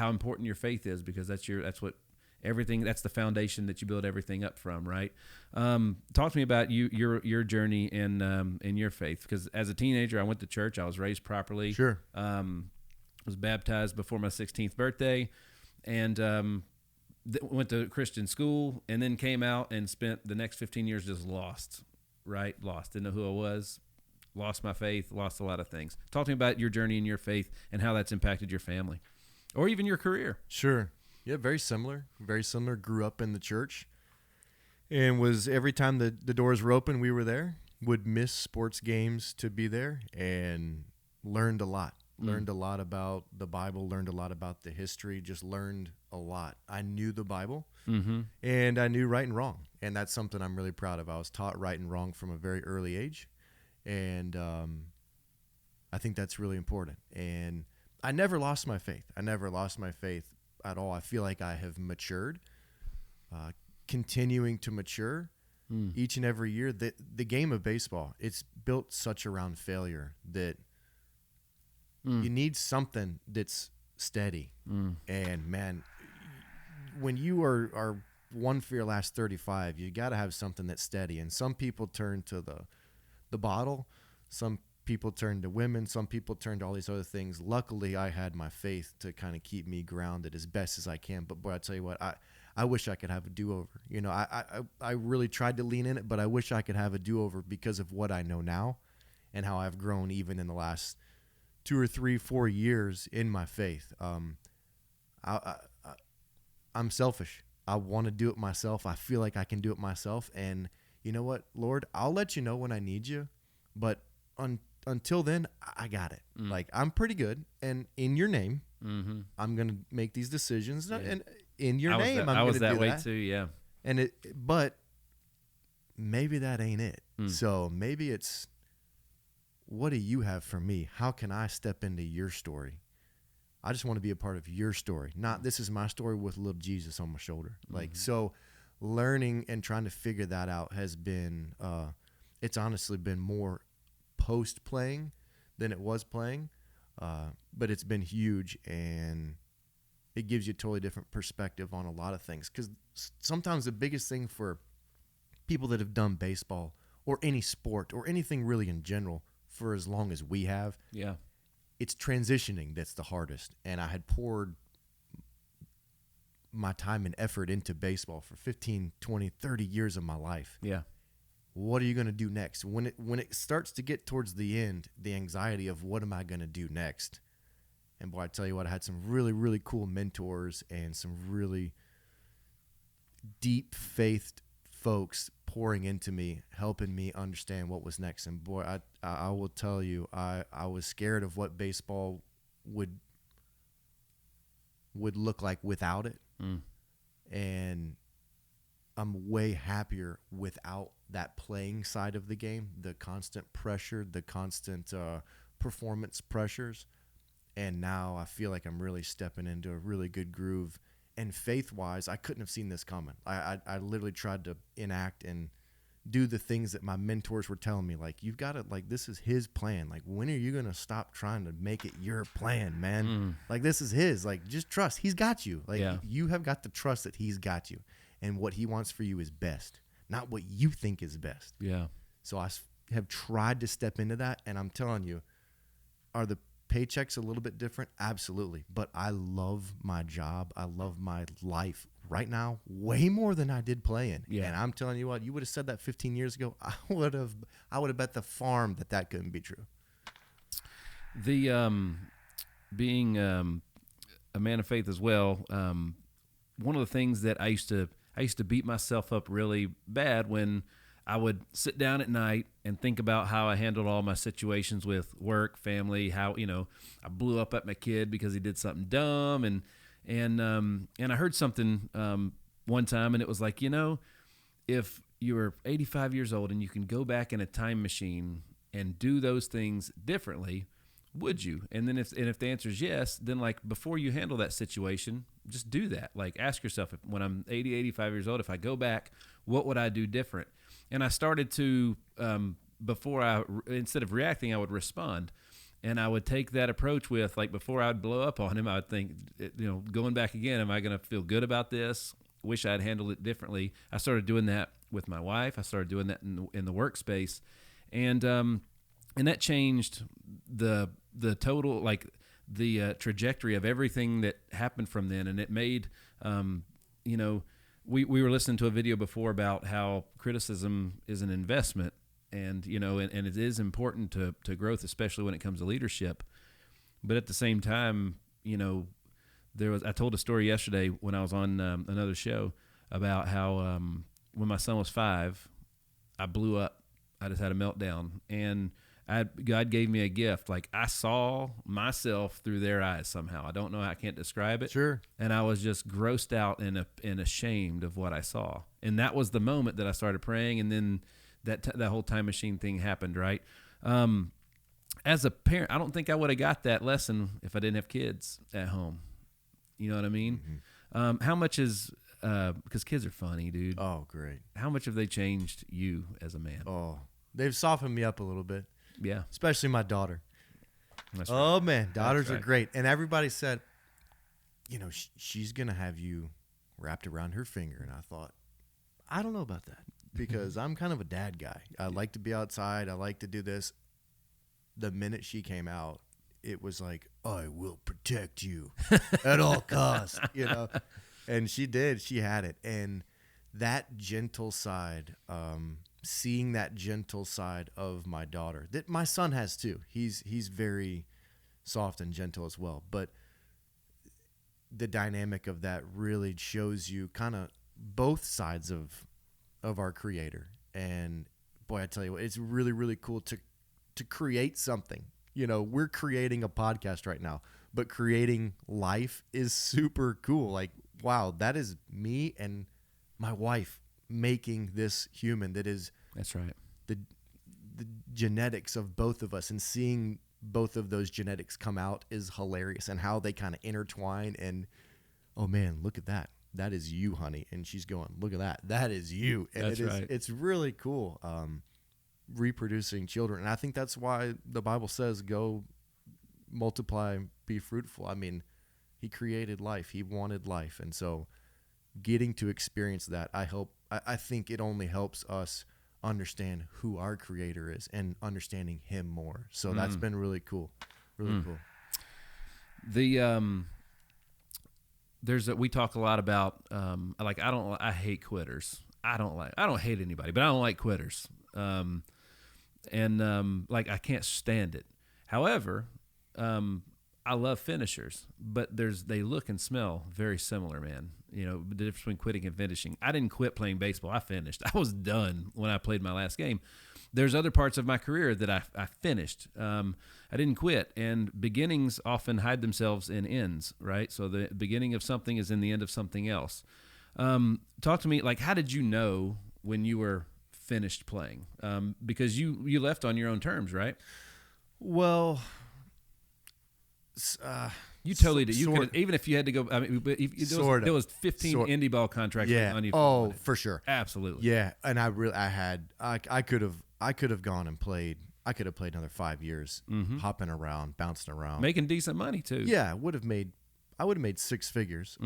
important your faith is, because that's the foundation that you build everything up from, right? Talk to me about your journey in your faith, because as a teenager, I went to church. I was raised properly. Sure. Was baptized before my 16th birthday, and went to Christian school, and then came out and spent the next 15 years just lost. Didn't know who I was, lost my faith, lost a lot of things. Talk to me about your journey in your faith and how that's impacted your family or even your career. Sure. Yeah, very similar. Grew up in the church, and was, every time the doors were open, we were there. Would miss sports games to be there, and learned a lot. Learned a lot about the Bible, learned a lot about the history, just learned a lot. I knew the Bible, and I knew right and wrong, and that's something I'm really proud of. I was taught right and wrong from a very early age, and I think that's really important. And I never lost my faith. At all. I feel like I have matured, continuing to mature each and every year. The game of baseball, it's built such around failure that you need something that's steady. And man, when you are one for your last 35, you got to have something that's steady. And some people turn to the bottle, some people turn to women, some people turn to all these other things. Luckily, I had my faith to kind of keep me grounded as best as I can. But boy, I tell you what, I wish I could have a do-over. I really tried to lean in it, but I wish I could have a do-over because of what I know now and how I've grown even in the last 2 or 3, 4 years in my faith. I'm selfish. I want to do it myself. I feel like I can do it myself. And you know what, Lord, I'll let you know when I need you, but until then, I got it. Like, I'm pretty good, and in your name, I'm gonna make these decisions, and in your name, I'm gonna do that. I was that way too, yeah. But maybe that ain't it. So maybe it's, what do you have for me? How can I step into your story? I just want to be a part of your story. Not, this is my story with little Jesus on my shoulder. Like, so learning and trying to figure that out has been, it's honestly been more post-playing than it was playing, but it's been huge, and it gives you a totally different perspective on a lot of things, because sometimes the biggest thing for people that have done baseball or any sport or anything really in general for as long as we have, it's transitioning that's the hardest. And I had poured my time and effort into baseball for 15, 20, 30 years of my life. What are you going to do next? When it starts to get towards the end, the anxiety of what am I going to do next? And boy, I tell you what, I had some really, really cool mentors and some really deep faith folks pouring into me, helping me understand what was next. And boy, I will tell you, I was scared of what baseball would look like without it. And I'm way happier without that playing side of the game, the constant pressure, the constant performance pressures. And now I feel like I'm really stepping into a really good groove. And faith-wise, I couldn't have seen this coming. I literally tried to enact and do the things that my mentors were telling me. Like, you've got to, like, this is his plan. Like, when are you going to stop trying to make it your plan, man? Like, this is his. Like, just trust. He's got you. Like, you have got to trust that he's got you. And what he wants for you is best, not what you think is best. So I have tried to step into that, and I'm telling you, are the paychecks a little bit different? Absolutely. But I love my job. I love my life right now way more than I did playing. And I'm telling you what, you would have said that 15 years ago, I would have bet the farm that couldn't be true. The being a man of faith as well. One of the things that I used to beat myself up really bad when I would sit down at night and think about how I handled all my situations with work, family, how, I blew up at my kid because he did something dumb. And I heard something one time, and it was like, if you were 85 years old and you can go back in a time machine and do those things differently, would you? And then if the answer is yes, then like before you handle that situation, just do that. Like ask yourself, when I'm 80, 85 years old, if I go back, what would I do different? And I started to, instead of reacting, I would respond. And I would take that approach with, like, before I'd blow up on him, I would think, going back again, am I going to feel good about this? Wish I'd handled it differently. I started doing that with my wife. I started doing that in the workspace. And that changed the total, like, the trajectory of everything that happened from then. And it made, we were listening to a video before about how criticism is an investment. And, and it is important to growth, especially when it comes to leadership. But at the same time, I told a story yesterday when I was on another show about how when my son was 5, I blew up. I just had a meltdown. And God gave me a gift. Like, I saw myself through their eyes somehow. I don't know. I can't describe it. Sure. And I was just grossed out and ashamed of what I saw. And that was the moment that I started praying. And then that whole time machine thing happened, right? As a parent, I don't think I would have got that lesson if I didn't have kids at home. You know what I mean? Mm-hmm. How much is, because kids are funny, dude. Oh, great. How much have they changed you as a man? Oh, they've softened me up a little bit. Yeah. Especially my daughter. That's right. Oh, man. Daughters are great. And everybody said, she's going to have you wrapped around her finger. And I thought, I don't know about that. Because I'm kind of a dad guy. I like to be outside. I like to do this. The minute she came out, it was like, I will protect you at all costs, And she did. She had it. And that gentle side, seeing that gentle side of my daughter, that my son has too. He's very soft and gentle as well. But the dynamic of that really shows you kind of both sides of our Creator. And boy, I tell you what, it's really, really cool to create something. We're creating a podcast right now, but creating life is super cool. Like, wow, that is me and my wife making this human. That's right. The genetics of both of us, and seeing both of those genetics come out is hilarious, and how they kind of intertwine. And oh man, look at that. That is you, honey. And she's going, look at that. That is you. And that's right. It's really cool reproducing children. And I think that's why the Bible says, go multiply, be fruitful. I mean, he created life. He wanted life. And so getting to experience that, I think it only helps us understand who our Creator is and understanding him more. So that's been really cool. Really cool. We talk a lot about, I hate quitters. I don't hate anybody, but I don't like quitters. I can't stand it. However, I love finishers, but they look and smell very similar, man. The difference between quitting and finishing. I didn't quit playing baseball. I finished. I was done when I played my last game. There's other parts of my career that I finished. I didn't quit, and beginnings often hide themselves in ends, right? So the beginning of something is in the end of something else. Talk to me, like, how did you know when you were finished playing? Because you left on your own terms, right? Well, you totally did. You could, even if you had to go. I mean, there was 15 indie ball contracts. Yeah. On you. Oh, for sure. Absolutely. Yeah, and I could have gone and played. I could have played another 5 years, hopping around, bouncing around, making decent money too. Yeah, I would have made 6 figures.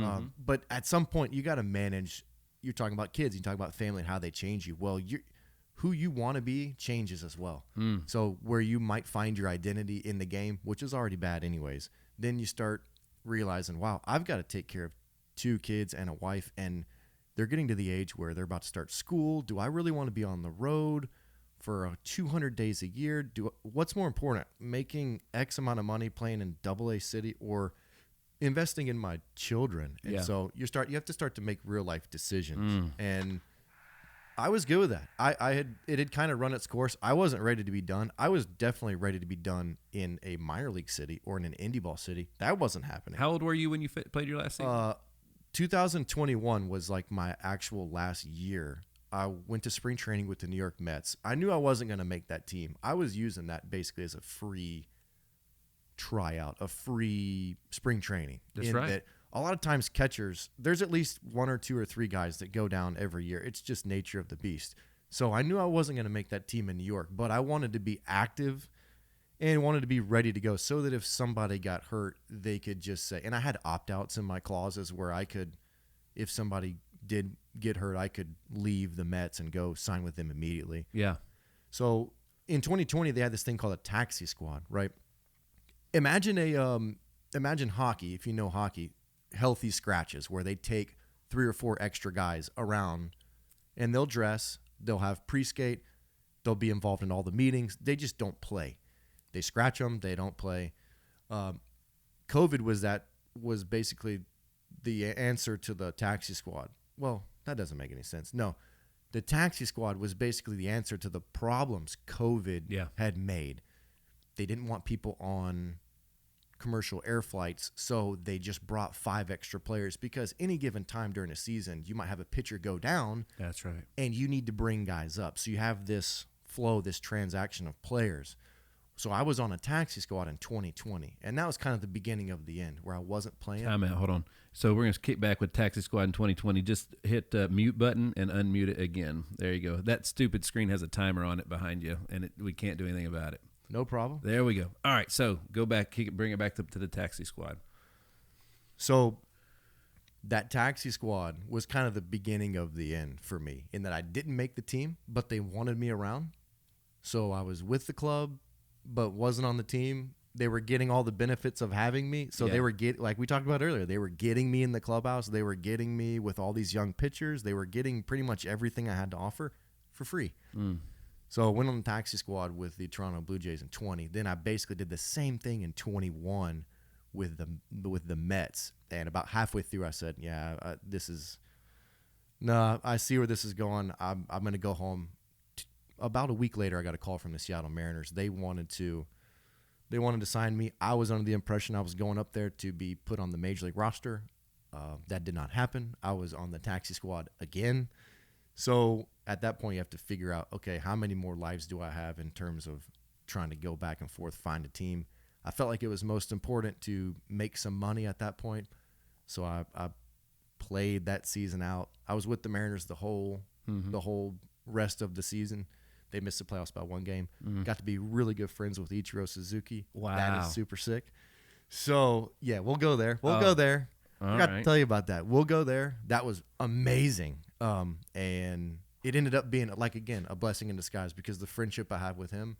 But at some point, you got to manage. You're talking about kids. You talk about family and how they change you. Well, who you want to be changes as well. So where you might find your identity in the game, which is already bad anyways, then you start realizing, wow, I've got to take care of 2 kids and a wife, and they're getting to the age where they're about to start school. Do I really want to be on the road for 200 days a year? What's more important, making X amount of money playing in AA city, or investing in my children. And Yeah. so you have to start to make real life decisions. And I was good with that. It had kind of run its course. I wasn't ready to be done. I was definitely ready to be done in a minor league city or in an indie ball city. That wasn't happening. How old were you when you played your last season? 2021 was like my actual last year. I went to spring training with the New York Mets. I knew I wasn't going to make that team. I was using that basically as a free tryout, a free spring training. That's right. That a lot of times catchers, there's at least 1 or 2 or 3 guys that go down every year. It's just nature of the beast. So I knew I wasn't going to make that team in New York, but I wanted to be active and wanted to be ready to go so that if somebody got hurt, they could just say, and I had opt-outs in my clauses where I could, if somebody did get hurt, I could leave the Mets and go sign with them immediately. Yeah. So in 2020, they had this thing called a taxi squad, right? Imagine hockey, if you know hockey, healthy scratches where they take 3 or 4 extra guys around and they'll dress, they'll have pre-skate, they'll be involved in all the meetings. They just don't play. They scratch them, they don't play. COVID was basically the answer to the taxi squad. Well, that doesn't make any sense. No, the taxi squad was basically the answer to the problems COVID had made. They didn't want people on commercial air flights, so they just brought 5 extra players because any given time during a season, you might have a pitcher go down. That's right. And you need to bring guys up. So you have this flow, this transaction of players. So I was on a taxi squad in 2020, and that was kind of the beginning of the end where I wasn't playing. Time out. Hold on. So we're going to kick back with Taxi Squad in 2020. Just hit mute button and unmute it again. There you go. That stupid screen has a timer on it behind you, and we can't do anything about it. No problem. There we go. All right, so go back, bring it back to the Taxi Squad. So that taxi squad was kind of the beginning of the end for me in that I didn't make the team, but they wanted me around. So I was with the club, but wasn't on the team. They were getting all the benefits of having me. So they were like we talked about earlier, they were getting me in the clubhouse. They were getting me with all these young pitchers. They were getting pretty much everything I had to offer for free. So I went on the taxi squad with the Toronto Blue Jays in 20. Then I basically did the same thing in 21 with the Mets. And about halfway through, I said, I see where this is going. I'm going to go home. About a week later, I got a call from the Seattle Mariners. They wanted to sign me. I was under the impression I was going up there to be put on the Major League roster. That did not happen. I was on the taxi squad again. So at that point, you have to figure out, okay, how many more lives do I have in terms of trying to go back and forth, find a team? I felt like it was most important to make some money at that point. So I played that season out. I was with the Mariners the whole rest of the season. They missed the playoffs by 1 game. Got to be really good friends with Ichiro Suzuki. Wow. That is super sick. So, yeah, we'll go there. Go there. I forgot to tell you about that. We'll go there. That was amazing. And it ended up being, like, again, a blessing in disguise because the friendship I have with him,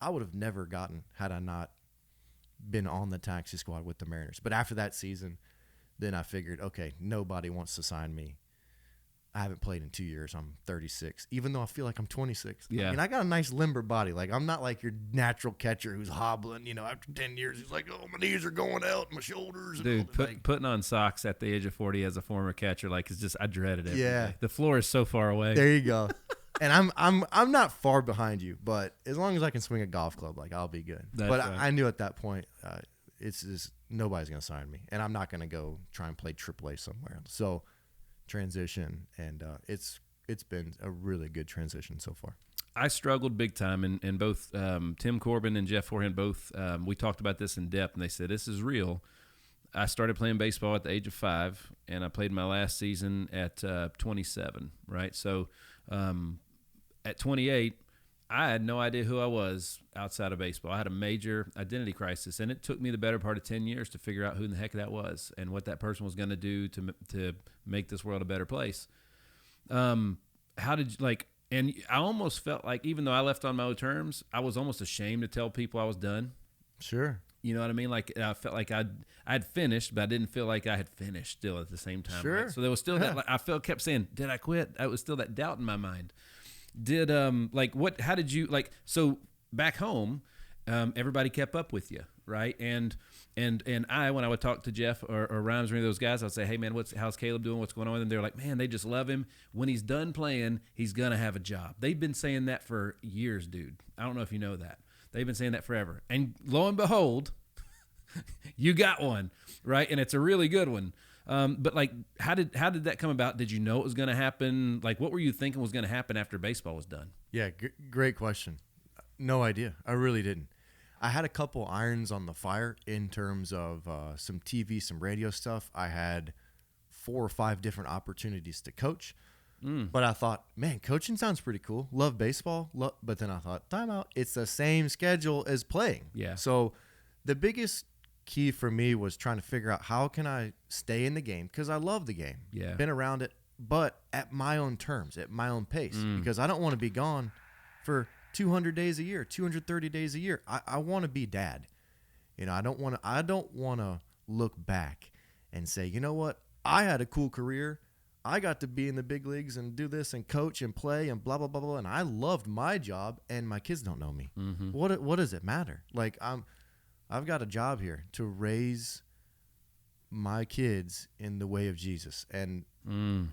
I would have never gotten had I not been on the taxi squad with the Mariners. But after that season, then I figured, okay, nobody wants to sign me. I haven't played in 2 years. I'm 36, even though I feel like I'm 26. Yeah. I mean, I got a nice limber body. Like, I'm not like your natural catcher who's hobbling, after 10 years. He's like, oh, my knees are going out, my shoulders. Dude, putting on socks at the age of 40 as a former catcher, like, it's just, I dread it every day. The floor is so far away. There you go. And I'm not far behind you, but as long as I can swing a golf club, like, I'll be good. That's but right. I knew at that point, it's just nobody's going to sign me. And I'm not going to go try and play AAA somewhere. So transition, and it's been a really good transition so far. I struggled big time, and both Tim Corbin and Jeff Forehand both, we talked about this in depth, and they said, this is real. I started playing baseball at the age of 5, and I played my last season at 27, right? So at 28, I had no idea who I was outside of baseball. I had a major identity crisis, and it took me the better part of 10 years to figure out who in the heck that was and what that person was going to do to make this world a better place. How did you, like, and I almost felt like, even though I left on my own terms, I was almost ashamed to tell people I was done. Sure. You know what I mean? Like, I felt like I'd finished, but I didn't feel like I had finished still at the same time. Sure. Right? So there was still that, like, I kept saying, did I quit? I was still that doubt in my mind. How did you, like, so back home, everybody kept up with you, right? And And when I would talk to Jeff or Rhymes or any of those guys, I'd say, hey, man, how's Caleb doing? What's going on? And they're like, man, they just love him. When he's done playing, he's going to have a job. They've been saying that for years, dude. I don't know if you know that. They've been saying that forever. And lo and behold, you got one, right? And it's a really good one. But like, how did that come about? Did you know it was going to happen? Like, what were you thinking was going to happen after baseball was done? Yeah, great question. No idea. I really didn't. I had a couple irons on the fire in terms of some TV, some radio stuff. I had 4 or 5 different opportunities to coach. But I thought, man, coaching sounds pretty cool. Love baseball. But then I thought, time out. It's the same schedule as playing. Yeah. So the biggest key for me was trying to figure out how can I stay in the game, because I love the game. Yeah. Been around it, but at my own terms, at my own pace, because I don't want to be gone for 200 days a year, 230 days a year. I want to be dad. You know, I don't want to look back and say, you know what? I had a cool career. I got to be in the big leagues and do this and coach and play and blah, blah, blah, blah. And I loved my job, and my kids don't know me. Mm-hmm. What does it matter? Like, I've got a job here to raise my kids in the way of Jesus. And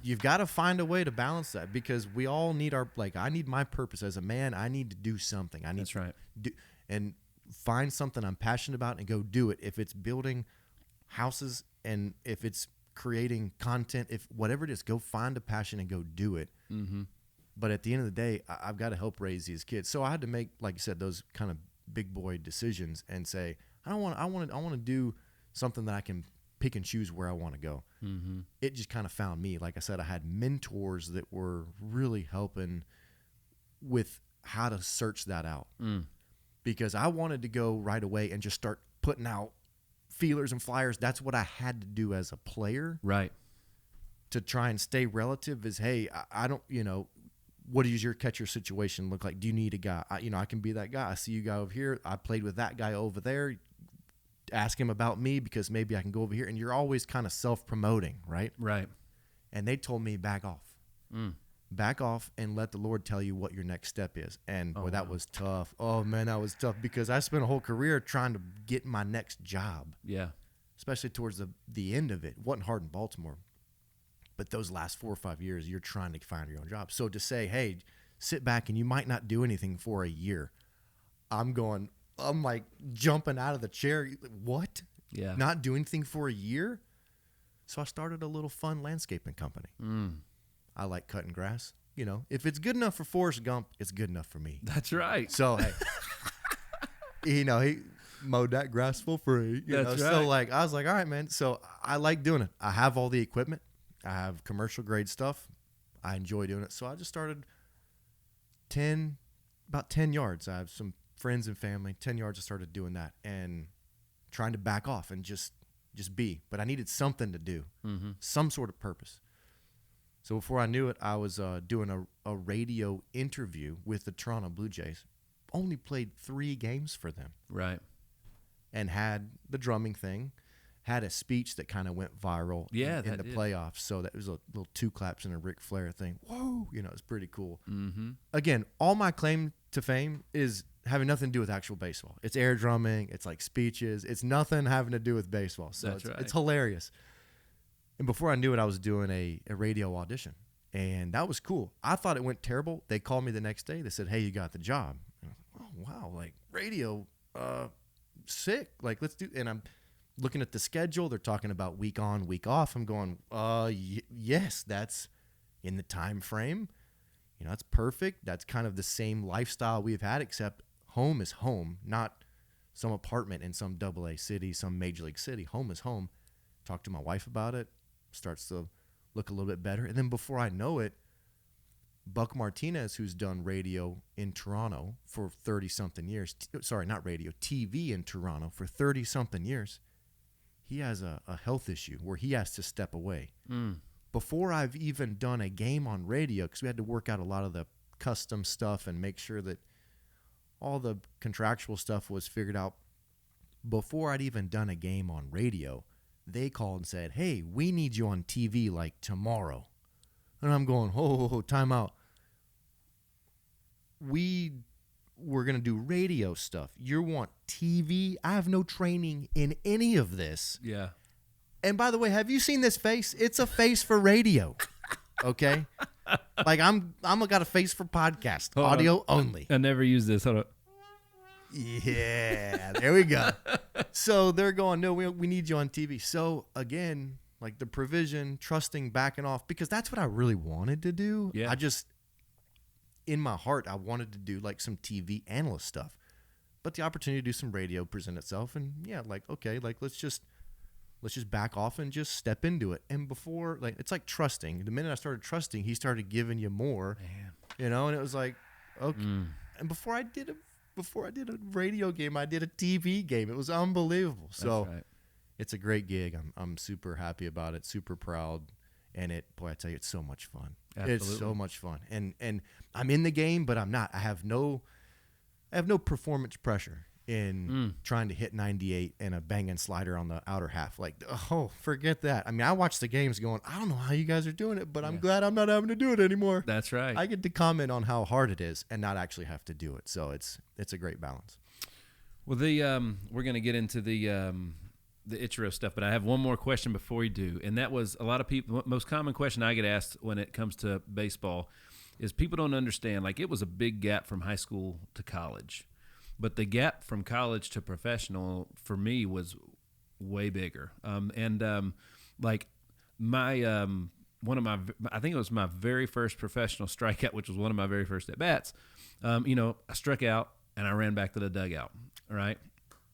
you've got to find a way to balance that, because we all need I need my purpose as a man. I need to do something. That's right. And find something I'm passionate about and go do it. If it's building houses, and if it's creating content, if whatever it is, go find a passion and go do it. Mm-hmm. But at the end of the day, I've got to help raise these kids. So I had to make, like you said, those kind of big boy decisions and say, I want to do something that I can pick and choose where I want to go. Mm-hmm. It just kind of found me. Like I said, I had mentors that were really helping with how to search that out, because I wanted to go right away and just start putting out feelers and flyers. That's what I had to do as a player, right? To try and stay relative is, hey, I don't, what does your catcher situation look like? Do you need a guy? I can be that guy. I see you guy over here. I played with that guy over there. Ask him about me, because maybe I can go over here. And you're always kind of self-promoting, right? Right. And they told me, back off. Back off and let the Lord tell you what your next step is. And boy, that was tough. Oh man, that was tough, because I spent a whole career trying to get my next job. Yeah. Especially towards the end of it. It wasn't hard in Baltimore. But those last 4 or 5 years, you're trying to find your own job. So to say, hey, sit back and you might not do anything for a year. I'm like jumping out of the chair. What? Yeah. Not do anything for a year? So I started a little fun landscaping company. I like cutting grass. If it's good enough for Forrest Gump, it's good enough for me. That's right. So, hey, he mowed that grass for free. That's right. So, like, I was like, all right, man. So I like doing it. I have all the equipment. I have commercial grade stuff. I enjoy doing it. So I just started about 10 yards. I have some friends and family, 10 yards. I started doing that and trying to back off and just be. But I needed something to do, some sort of purpose. So before I knew it, I was doing a radio interview with the Toronto Blue Jays. Only played 3 games for them. Right. And had the drumming thing. Had a speech that kind of went viral in the playoffs. So that was a little 2 claps and a Ric Flair thing. Whoa, it's pretty cool. Mm-hmm. Again, all my claim to fame is having nothing to do with actual baseball. It's air drumming. It's like speeches. It's nothing having to do with baseball. So it's hilarious. And before I knew it, I was doing a radio audition. And that was cool. I thought it went terrible. They called me the next day. They said, hey, you got the job. Oh, wow. Like, radio, sick. Like, let's do. And I'm looking at the schedule. They're talking about week on, week off. I'm going, yes, that's in the time frame. That's perfect. That's kind of the same lifestyle we've had, except home is home, not some apartment in some AA city, some major league city. Home is home. Talk to my wife about it. Starts to look a little bit better. And then before I know it, Buck Martinez, who's done radio in Toronto for 30-something years, not radio, TV in Toronto for 30-something years, he has a health issue where he has to step away. Before I've even done a game on radio, because we had to work out a lot of the custom stuff and make sure that all the contractual stuff was figured out. Before I'd even done a game on radio, they called and said, hey, we need you on TV like tomorrow. And I'm going, time out. We we're going to do radio stuff. You want TV? I have no training in any of this. Yeah. And by the way, have you seen this face? It's a face for radio. Okay? Like I'm got a face for podcast, audio only. I never use this. Hold on. Yeah, there we go. So they're going, no, we need you on TV. So again, like the provision, trusting, backing off, because that's what I really wanted to do. Yeah. I just, in my heart, I wanted to do like some TV analyst stuff. But the opportunity to do some radio present itself. And yeah, like, okay, like let's just back off and just step into it. And before, like, it's like trusting. The minute I started trusting, he started giving you more, you know, and it was like, okay. And before I did a radio game, I did a TV game. It was unbelievable. So It's a great gig. I'm super happy about it, super proud. And I tell you, it's so much fun. Absolutely. It's so much fun. And I'm in the game, but I'm not. I have no performance pressure in trying to hit 98 and a banging slider on the outer half. Like, oh, forget that. I mean, I watch the games going, I don't know how you guys are doing it, but I'm glad I'm not having to do it anymore. That's right. I get to comment on how hard it is and not actually have to do it. So it's a great balance. Well, we're going to get into the Ichiro stuff, but I have one more question before we do, and that was a lot of people. Most common question I get asked when it comes to baseball is people don't understand. Like, it was a big gap from high school to college, but the gap from college to professional for me was way bigger. Like my one of my, I think it was my very first professional strikeout, which was one of my very first at bats. I struck out and I ran back to the dugout. All right.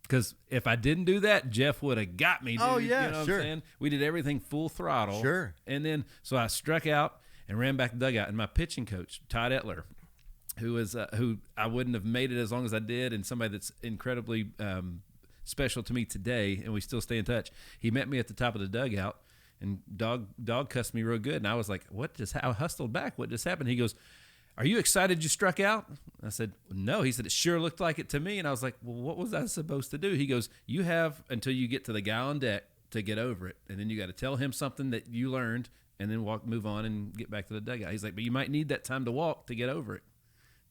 Because if I didn't do that, Jeff would have got me, dude. Oh, yeah, you know sure. What I'm saying? We did everything full throttle. Sure. And then, so I struck out and ran back to the dugout. And my pitching coach, Todd Etler, who I wouldn't have made it as long as I did, and somebody that's incredibly special to me today, and we still stay in touch. He met me at the top of the dugout, and dog cussed me real good. And I was like, I hustled back. What just happened? He goes, "Are you excited you struck out?" I said, "No." He said, "It sure looked like it to me." And I was like, "Well, what was I supposed to do?" He goes, "You have until you get to the guy on deck to get over it. And then you got to tell him something that you learned and then move on and get back to the dugout." He's like, "But you might need that time to walk to get over it,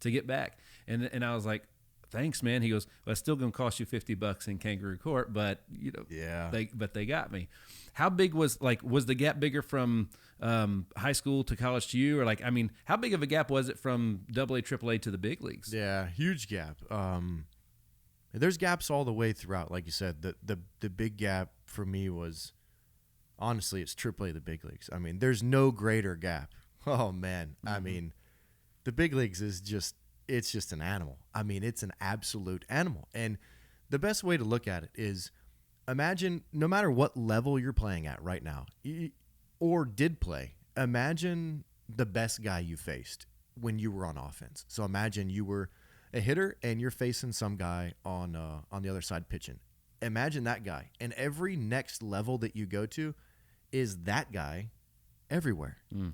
to get back." And I was like, "Thanks, man." He goes, "Well, it's still going to cost you $50 in kangaroo court, but they got me." How big was the gap bigger from high school to college to you? Or how big of a gap was it from AA, AAA to the big leagues? Yeah, huge gap. There's gaps all the way throughout. Like you said, the big gap for me was, honestly, it's AAA, the big leagues. I mean, there's no greater gap. Oh, man. Mm-hmm. I mean, the big leagues is it's just an animal. I mean, it's an absolute animal. And the best way to look at it is, imagine no matter what level you're playing at right now or did play, imagine the best guy you faced when you were on offense. So imagine you were a hitter and you're facing some guy on the other side pitching. Imagine that guy. And every next level that you go to is that guy everywhere. Mm.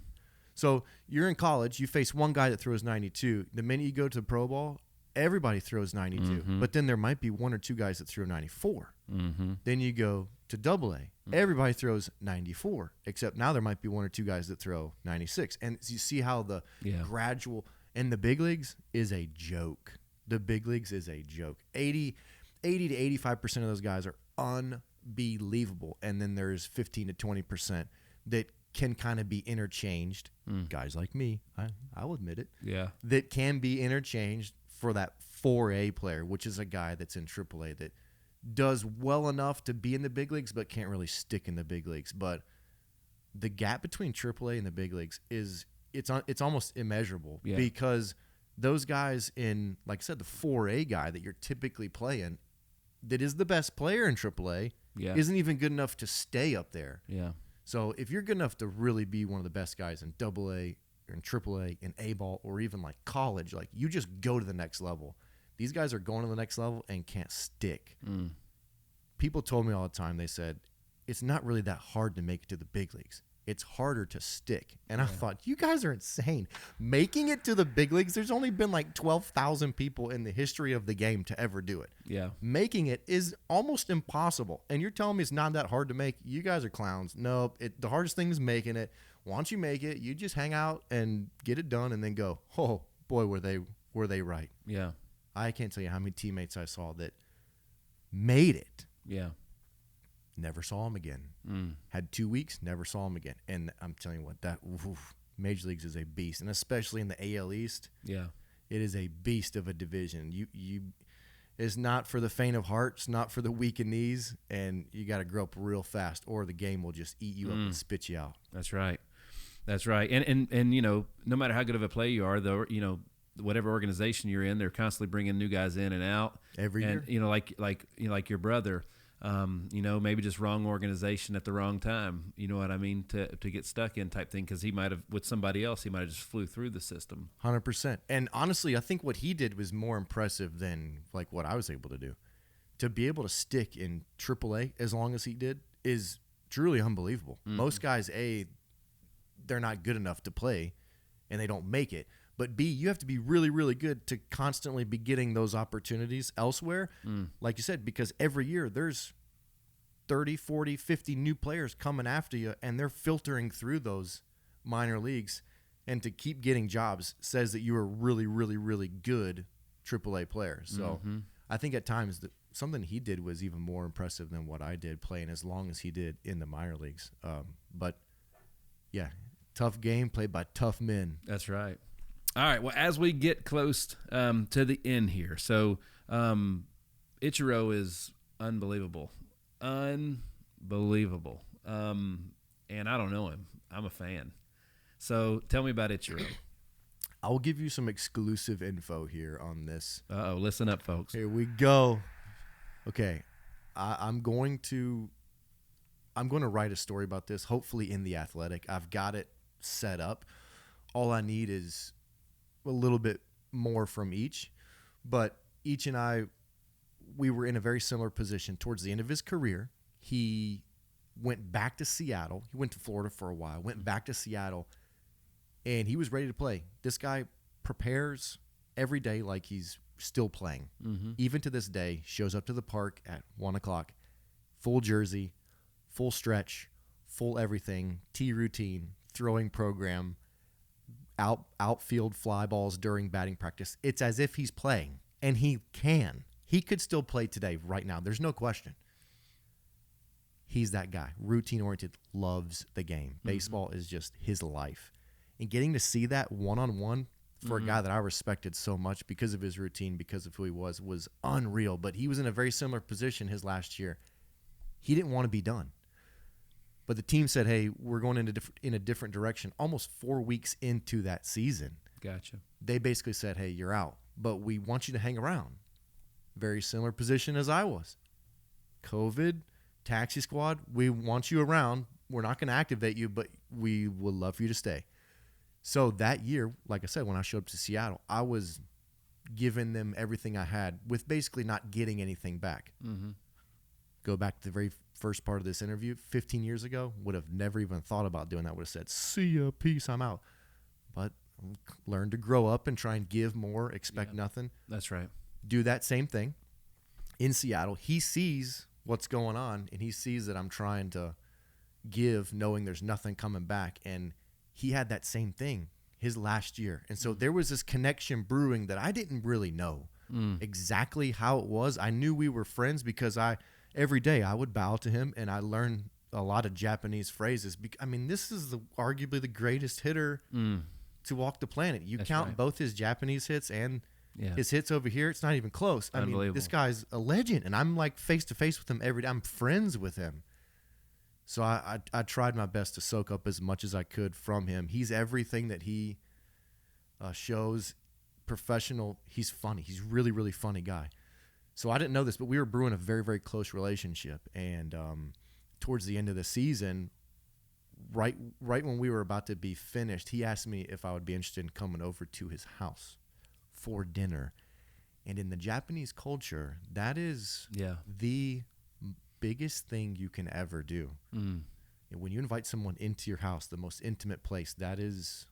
So you're in college, you face one guy that throws 92. The minute you go to pro ball, everybody throws 92. Mm-hmm. But then there might be one or two guys that throw 94. Mm-hmm. Then you go to AA. Mm-hmm. Everybody throws 94, except now there might be one or two guys that throw 96. And you see how the gradual – and the big leagues is a joke. The big leagues is a joke. 80 to 85% of those guys are unbelievable. And then there's 15 to 20% that can kind of be interchanged. Guys like me, I'll admit it. Yeah. That can be interchanged for that 4A player, which is a guy that's in AAA that does well enough to be in the big leagues but can't really stick in the big leagues. But the gap between AAA and the big leagues is it's almost immeasurable because those guys in, like I said, the 4A guy that you're typically playing that is the best player in AAA isn't even good enough to stay up there. Yeah. So if you're good enough to really be one of the best guys in AA or in AAA, in A-ball, or even like college, like you just go to the next level. These guys are going to the next level and can't stick. Mm. People told me all the time, they said, it's not really that hard to make it to the big leagues. It's harder to stick. And I thought, you guys are insane. Making it to the big leagues, there's only been like 12,000 people in the history of the game to ever do it. Yeah. Making it is almost impossible. And you're telling me it's not that hard to make? You guys are clowns. Nope. The hardest thing is making it. Once you make it, you just hang out and get it done and then go, oh, boy, were they right. Yeah. I can't tell you how many teammates I saw that made it. Yeah. Never saw him again. Had 2 weeks, never saw him again. And I'm telling you what, Major Leagues is a beast, and especially in the AL East. Yeah. It is a beast of a division. It's not for the faint of heart. It's not for the weak in knees, and you got to grow up real fast, or the game will just eat you up and spit you out. That's right. That's right. And you know, no matter how good of a player you are, though, you know, whatever organization you're in, they're constantly bringing new guys in and out Every year. You know, like your brother. You know, maybe just wrong organization at the wrong time. You know what I mean? To get stuck in type thing, because he might have, with somebody else, he might have just flew through the system. 100%. And honestly, I think what he did was more impressive than like what I was able to do. To be able to stick in AAA as long as he did is truly unbelievable. Most guys, A, they're not good enough to play, and they don't make it. But B, you have to be really, really good to constantly be getting those opportunities elsewhere. Like you said, because every year there's 30, 40, 50 new players coming after you, and they're filtering through those minor leagues. And to keep getting jobs says that you are really, really, really good AAA player. So I think at times something he did was even more impressive than what I did playing as long as he did in the minor leagues. But, yeah, tough game played by tough men. That's right. All right. Well, as we get close to the end here, so Ichiro is unbelievable. Unbelievable. And I don't know him. I'm a fan. So tell me about Ichiro. I'll give you some exclusive info here on this. Uh-oh. Listen up, folks. Here we go. Okay. I'm going to write a story about this, hopefully in The Athletic. I've got it set up. All I need is a little bit more from each, but each and I, we were in a very similar position towards the end of his career. He went back to Seattle. He went to Florida for a while, went back to Seattle, and he was ready to play. This guy prepares every day like he's still playing. Even to this day, shows up to the park at 1 o'clock, full jersey, full stretch, full everything, tee routine, throwing program, outfield fly balls during batting practice. It's as if he's playing, and he can. He could still play today, right now. There's no question. He's that guy. Routine-oriented, loves the game. Baseball is just his life. And getting to see that one-on-one for a guy that I respected so much because of his routine, because of who he was unreal. But he was in a very similar position his last year. He didn't want to be done. But the team said, hey, we're going in a different direction. Almost 4 weeks into that season. Gotcha. They basically said, hey, you're out, but we want you to hang around. Very similar position as I was. COVID, taxi squad, we want you around. We're not going to activate you, but we would love for you to stay. So that year, like I said, when I showed up to Seattle, I was giving them everything I had with basically not getting anything back. Go back to the very first part of this interview. 15 years ago, would have never even thought about doing that. Would have said, see ya, peace, I'm out. But learn to grow up and try and give more, expect nothing. That's right. Do that same thing in Seattle. He sees what's going on, and he sees that I'm trying to give, knowing there's nothing coming back. And he had that same thing his last year. And so there was this connection brewing that I didn't really know exactly how it was. I knew we were friends because every day I would bow to him, and I learned a lot of Japanese phrases. I mean, this is arguably the greatest hitter to walk the planet. You That's count right. both his Japanese hits and his hits over here, it's not even close. I mean, this guy's a legend, and I'm like face-to-face with him every day. I'm friends with him. So I tried my best to soak up as much as I could from him. He's everything that he shows. Professional. He's funny. He's really, really funny guy. So I didn't know this, but we were brewing a very, very close relationship. And towards the end of the season, right when we were about to be finished, he asked me if I would be interested in coming over to his house for dinner. And in the Japanese culture, that is the biggest thing you can ever do. And when you invite someone into your house, the most intimate place, that is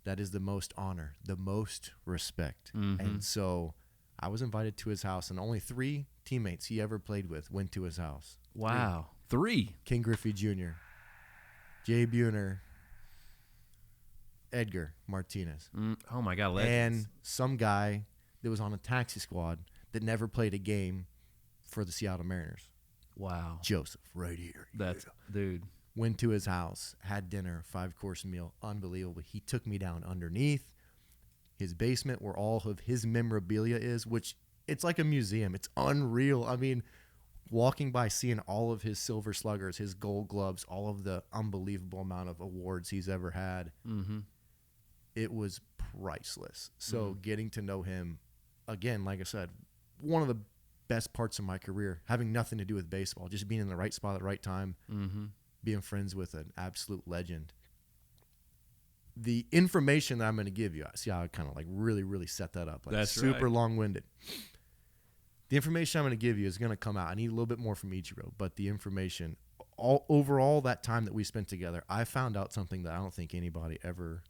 the most honor, the most respect. And so I was invited to his house, and only 3 teammates he ever played with went to his house. Wow. 3. King Griffey Jr., Jay Buhner, Edgar Martinez. Oh, my God. Legends. And some guy that was on a taxi squad that never played a game for the Seattle Mariners. Wow. Joseph, right here. That's, dude. Went to his house, had dinner, 5-course meal. Unbelievable. He took me down underneath his basement where all of his memorabilia is, which it's like a museum. It's unreal. I mean, walking by, seeing all of his silver sluggers, his gold gloves, all of the unbelievable amount of awards he's ever had. Mm-hmm. It was priceless. So getting to know him, again, like I said, one of the best parts of my career, having nothing to do with baseball, just being in the right spot at the right time, being friends with an absolute legend. The information that I'm going to give you, see how I kind of like really set that up. Like That's super right. long-winded. The information I'm going to give you is going to come out. I need a little bit more from Ichiro, but the information, overall that time that we spent together, I found out something that I don't think anybody ever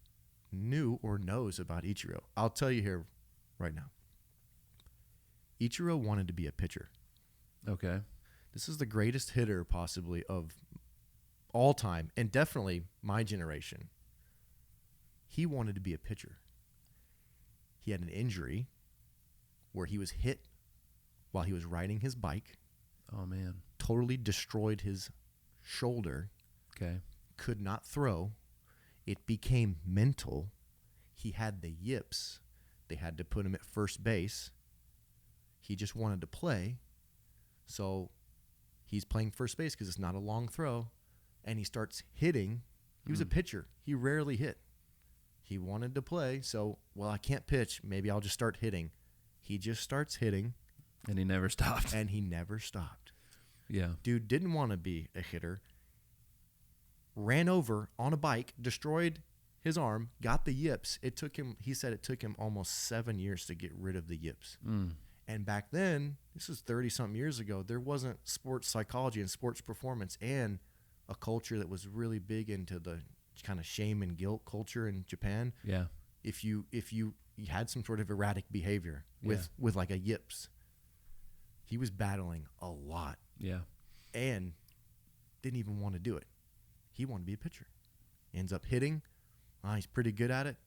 knew or knows about Ichiro. I'll tell you here right now. Ichiro wanted to be a pitcher. Okay. This is the greatest hitter possibly of all time, and definitely my generation. He wanted to be a pitcher. He had an injury where he was hit while he was riding his bike. Oh, man. Totally destroyed his shoulder. Okay. Could not throw. It became mental. He had the yips. They had to put him at first base. He just wanted to play. So he's playing first base because it's not a long throw. And he starts hitting. He was a pitcher. He rarely hit. He wanted to play. So, well, I can't pitch. Maybe I'll just start hitting. He just starts hitting. And he never stopped. And he never stopped. Yeah. Dude didn't want to be a hitter. Ran over on a bike, destroyed his arm, got the yips. It took him, he said it took him almost 7 years to get rid of the yips. And back then, this was 30-something years ago, there wasn't sports psychology and sports performance and a culture that was really big into the kind of shame and guilt culture in Japan. Yeah. If you had some sort of erratic behavior with like a yips, he was battling a lot. Yeah. And didn't even want to do it. He wanted to be a pitcher. Ends up hitting. He's pretty good at it.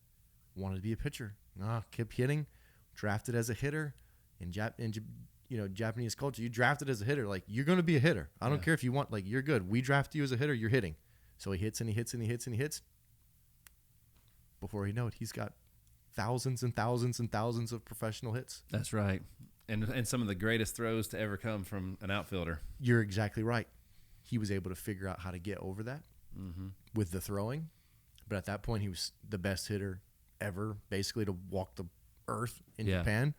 Wanted to be a pitcher. Kept hitting. Drafted as a hitter. In Japanese culture, you drafted as a hitter. Like, you're going to be a hitter. I don't care if you want. Like, you're good. We draft you as a hitter. You're hitting. So he hits and he hits and he hits and he hits. Before you know it, he's got thousands and thousands and thousands of professional hits. That's right. And some of the greatest throws to ever come from an outfielder. You're exactly right. He was able to figure out how to get over that with the throwing. But at that point, he was the best hitter ever, basically, to walk the earth in Japan.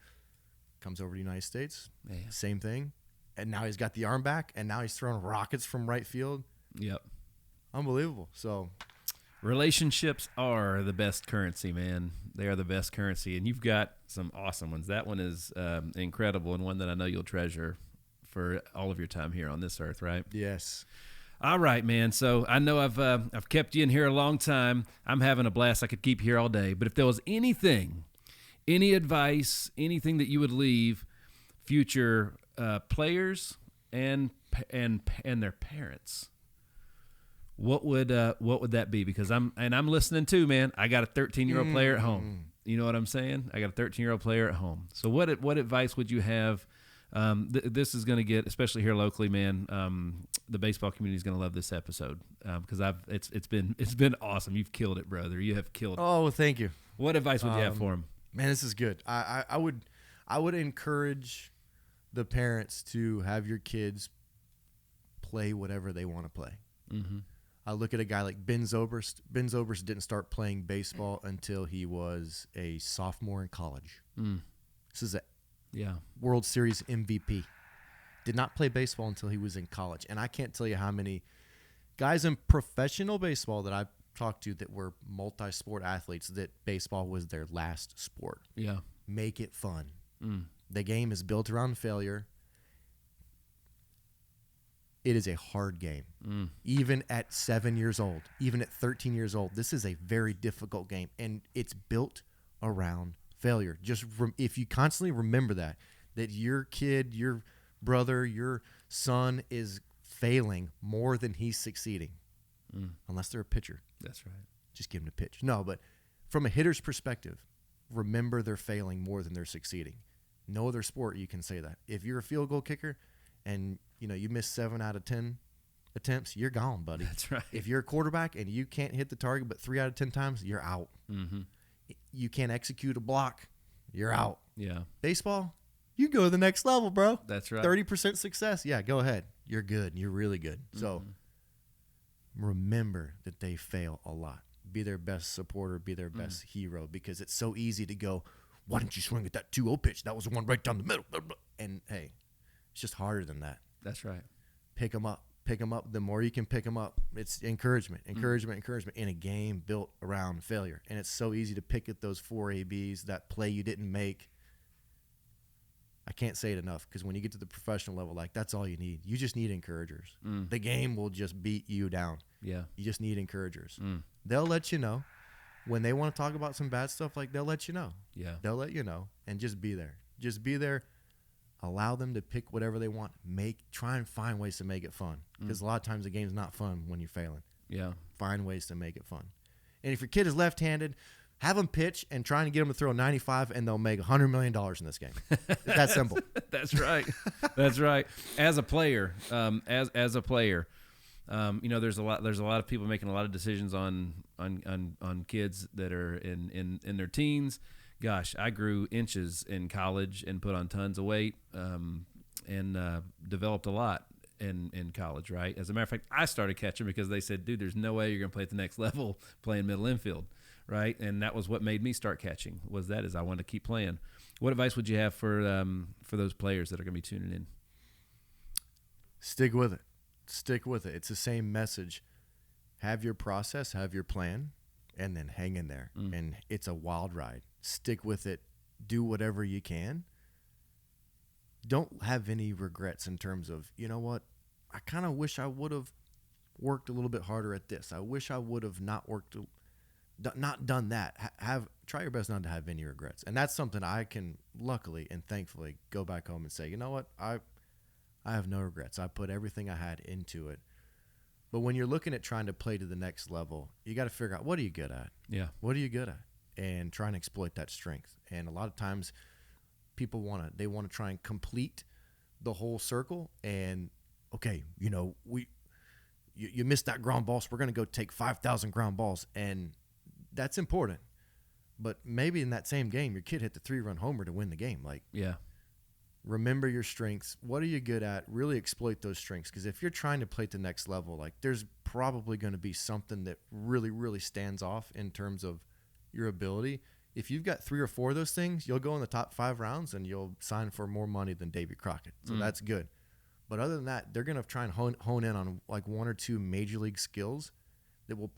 Comes over to the United States, same thing. And now he's got the arm back, and now he's throwing rockets from right field. Yep. Unbelievable. So relationships are the best currency, man. They are the best currency, and you've got some awesome ones. That one is incredible, and one that I know you'll treasure for all of your time here on this earth, right? Yes. All right, man. So I know I've kept you in here a long time. I'm having a blast. I could keep you here all day. But if there was anything, any advice, anything that you would leave future players and their parents, what would that be? Because I'm listening too, man. I got a 13-year-old player at home. You know what I'm saying? I got a 13-year-old player at home. So what advice would you have? This is going to get, especially here locally, man. The baseball community is going to love this episode because it's been awesome. You've killed it, brother. You have killed it. Oh, well, thank you. What advice would you have for him? Man, this is good. I would encourage the parents to have your kids play whatever they want to play. Mm-hmm. I look at a guy like Ben Zobrist. Ben Zobrist didn't start playing baseball until he was a sophomore in college. This is a World Series MVP. Did not play baseball until he was in college. And I can't tell you how many guys in professional baseball that I've talked to that were multi-sport athletes that baseball was their last sport. Yeah. Make it fun. The game is built around failure. It is a hard game. Even at 7 years old, even at 13 years old, this is a very difficult game. And it's built around failure. Just if you constantly remember that your kid, your brother, your son is failing more than he's succeeding, unless they're a pitcher. That's right. Just give him a pitch. No, but from a hitter's perspective, remember they're failing more than they're succeeding. No other sport you can say that. If you're a field goal kicker and you miss 7 out of 10 attempts, you're gone, buddy. That's right. If you're a quarterback and you can't hit the target but 3 out of 10 times, you're out. Mm-hmm. You can't execute a block, you're out. Yeah. Baseball, you go to the next level, bro. That's right. 30% success. Yeah, go ahead. You're good. You're really good. So remember that they fail a lot. Be their best supporter. Be their best hero, because it's so easy to go, why didn't you swing at that 2-0 pitch? That was the one right down the middle. And, hey, it's just harder than that. That's right. Pick them up. Pick them up. The more you can pick them up, it's encouragement in a game built around failure. And it's so easy to pick at those 4 ABs, that play you didn't make. I can't say it enough, because when you get to the professional level, like, that's all you need. You just need encouragers. The game will just beat you down. Yeah. You just need encouragers. They'll let you know. When they want to talk about some bad stuff, like, they'll let you know. Yeah. They'll let you know, and just be there. Just be there. Allow them to pick whatever they want. Try and find ways to make it fun, because a lot of times the game's not fun when you're failing. Yeah. Find ways to make it fun. And if your kid is left-handed, have them pitch and trying to get them to throw 95, and they'll make $100 million in this game. It's that simple. That's right. That's right. As a player, as a player, there's a lot of people making a lot of decisions on kids that are in their teens. Gosh, I grew inches in college and put on tons of weight, and developed a lot in college, right? As a matter of fact, I started catching because they said, dude, there's no way you're going to play at the next level playing middle infield, right? And that was what made me start catching, is I wanted to keep playing. What advice would you have for those players that are going to be tuning in? Stick with it. Stick with it. It's the same message. Have your process, have your plan, and then hang in there. And it's a wild ride. Stick with it. Do whatever you can. Don't have any regrets in terms of, you know what, I kind of wish I would have worked a little bit harder at this. I wish I would have not done that. Try your best not to have any regrets. And that's something I can luckily and thankfully go back home and say, you know what, I have no regrets. I put everything I had into it. But when you're looking at trying to play to the next level, you got to figure out, what are you good at? Yeah. What are you good at? And try and exploit that strength. And a lot of times people want to try and complete the whole circle. And, okay, you missed that ground ball, so we're going to go take 5,000 ground balls. And that's important. But maybe in that same game, your kid hit the 3-run homer to win the game. Like, yeah. Remember your strengths. What are you good at? Really exploit those strengths. Because if you're trying to play at the next level, like, there's probably going to be something that really, really stands off in terms of your ability. If you've got 3 or 4 of those things, you'll go in the top 5 rounds and you'll sign for more money than Davy Crockett. So that's good. But other than that, they're going to try and hone in on like 1 or 2 major league skills that will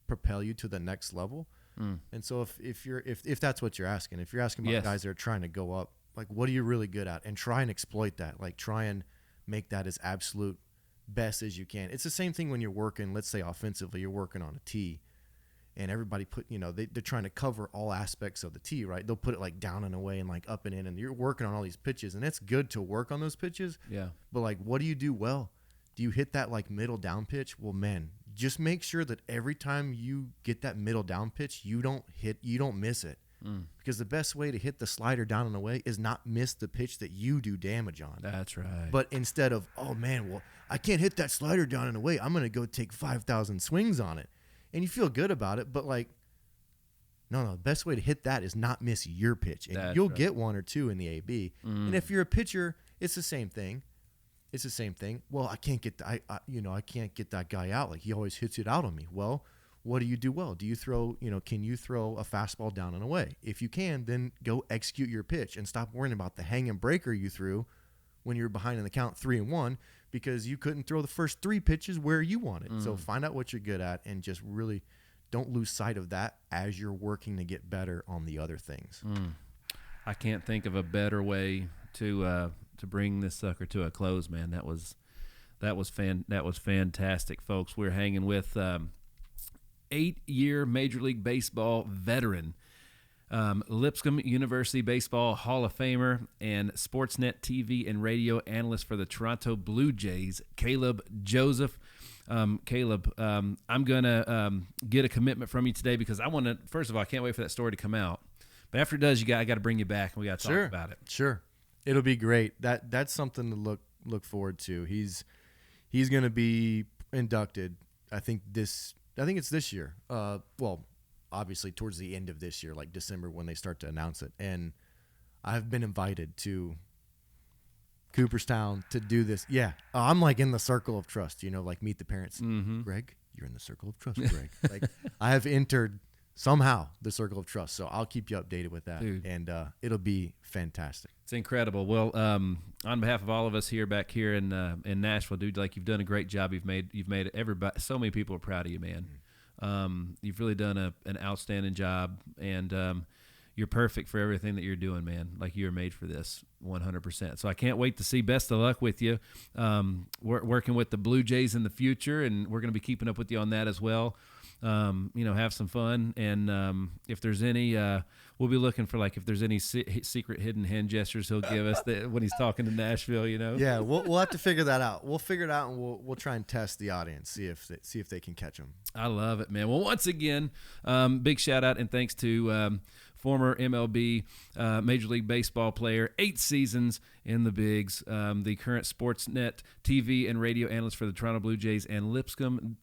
propel you to the next level. And so if that's what you're asking, if you're asking about guys that are trying to go up, like, what are you really good at? And try and exploit that. Like, try and make that as absolute best as you can. It's the same thing when you're working, let's say offensively, you're working on a tee, and everybody they're trying to cover all aspects of the tee, right? They'll put it like down and away and like up and in, and you're working on all these pitches, and it's good to work on those pitches. Yeah. But like, what do you do well? Do you hit that like middle down pitch? Well, man, just make sure that every time you get that middle down pitch, you don't miss it. Because the best way to hit the slider down and away is not miss the pitch that you do damage on. That's right. But instead of, oh man, well, I can't hit that slider down and away, I'm going to go take 5,000 swings on it. And you feel good about it, but like, no, the best way to hit that is not miss your pitch. And you'll get 1 or 2 in the AB. And if you're a pitcher, it's the same thing. Well, I can't get I can't get that guy out. Like, he always hits it out on me. Well, what do you do well? Do you throw, can you throw a fastball down and away? If you can, then go execute your pitch and stop worrying about the hanging breaker you threw when you're behind in the count 3-1, because you couldn't throw the first 3 pitches where you wanted. So find out what you're good at and just really don't lose sight of that as you're working to get better on the other things. I can't think of a better way to bring this sucker to a close, man. That was fantastic, folks. We're hanging with 8-year Major League Baseball veteran, Lipscomb University Baseball Hall of Famer, and Sportsnet TV and radio analyst for the Toronto Blue Jays, Caleb Joseph. Caleb, I'm going to get a commitment from you today, because I want to, first of all, I can't wait for that story to come out. But after it does, I got to bring you back and we got to talk about it. Sure, it'll be great. That's something to look forward to. He's going to be inducted. I think it's this year. Well, obviously towards the end of this year, like December when they start to announce it. And I've been invited to Cooperstown to do this. Yeah, I'm like in the circle of trust. Like meet the parents. Mm-hmm. Greg, you're in the circle of trust, Greg. Like I have entered somehow the circle of trust. So I'll keep you updated with that. Dude. And it'll be fantastic. It's incredible. Well, on behalf of all of us back here in Nashville, dude, like you've done a great job. You've made everybody, so many people are proud of you, man. You've really done an outstanding job, and you're perfect for everything that you're doing, man. Like you were made for this 100%. So I can't wait to see. Best of luck with you. Working with the Blue Jays in the future, and we're going to be keeping up with you on that as well. Have some fun, and if there's any, we'll be looking for if there's any secret hidden hand gestures he'll give us when he's talking to Nashville. Yeah, we'll have to figure that out. We'll figure it out, and we'll try and test the audience, see if they can catch them. I love it, man. Well, once again, big shout out and thanks to former MLB Major League Baseball player, 8 seasons in the bigs, the current Sportsnet TV and radio analyst for the Toronto Blue Jays, and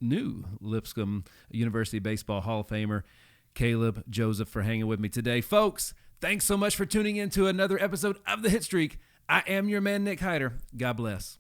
new Lipscomb University Baseball Hall of Famer, Caleb Joseph, for hanging with me today. Folks, thanks so much for tuning in to another episode of The Hit Streak. I am your man, Nick Hyder. God bless.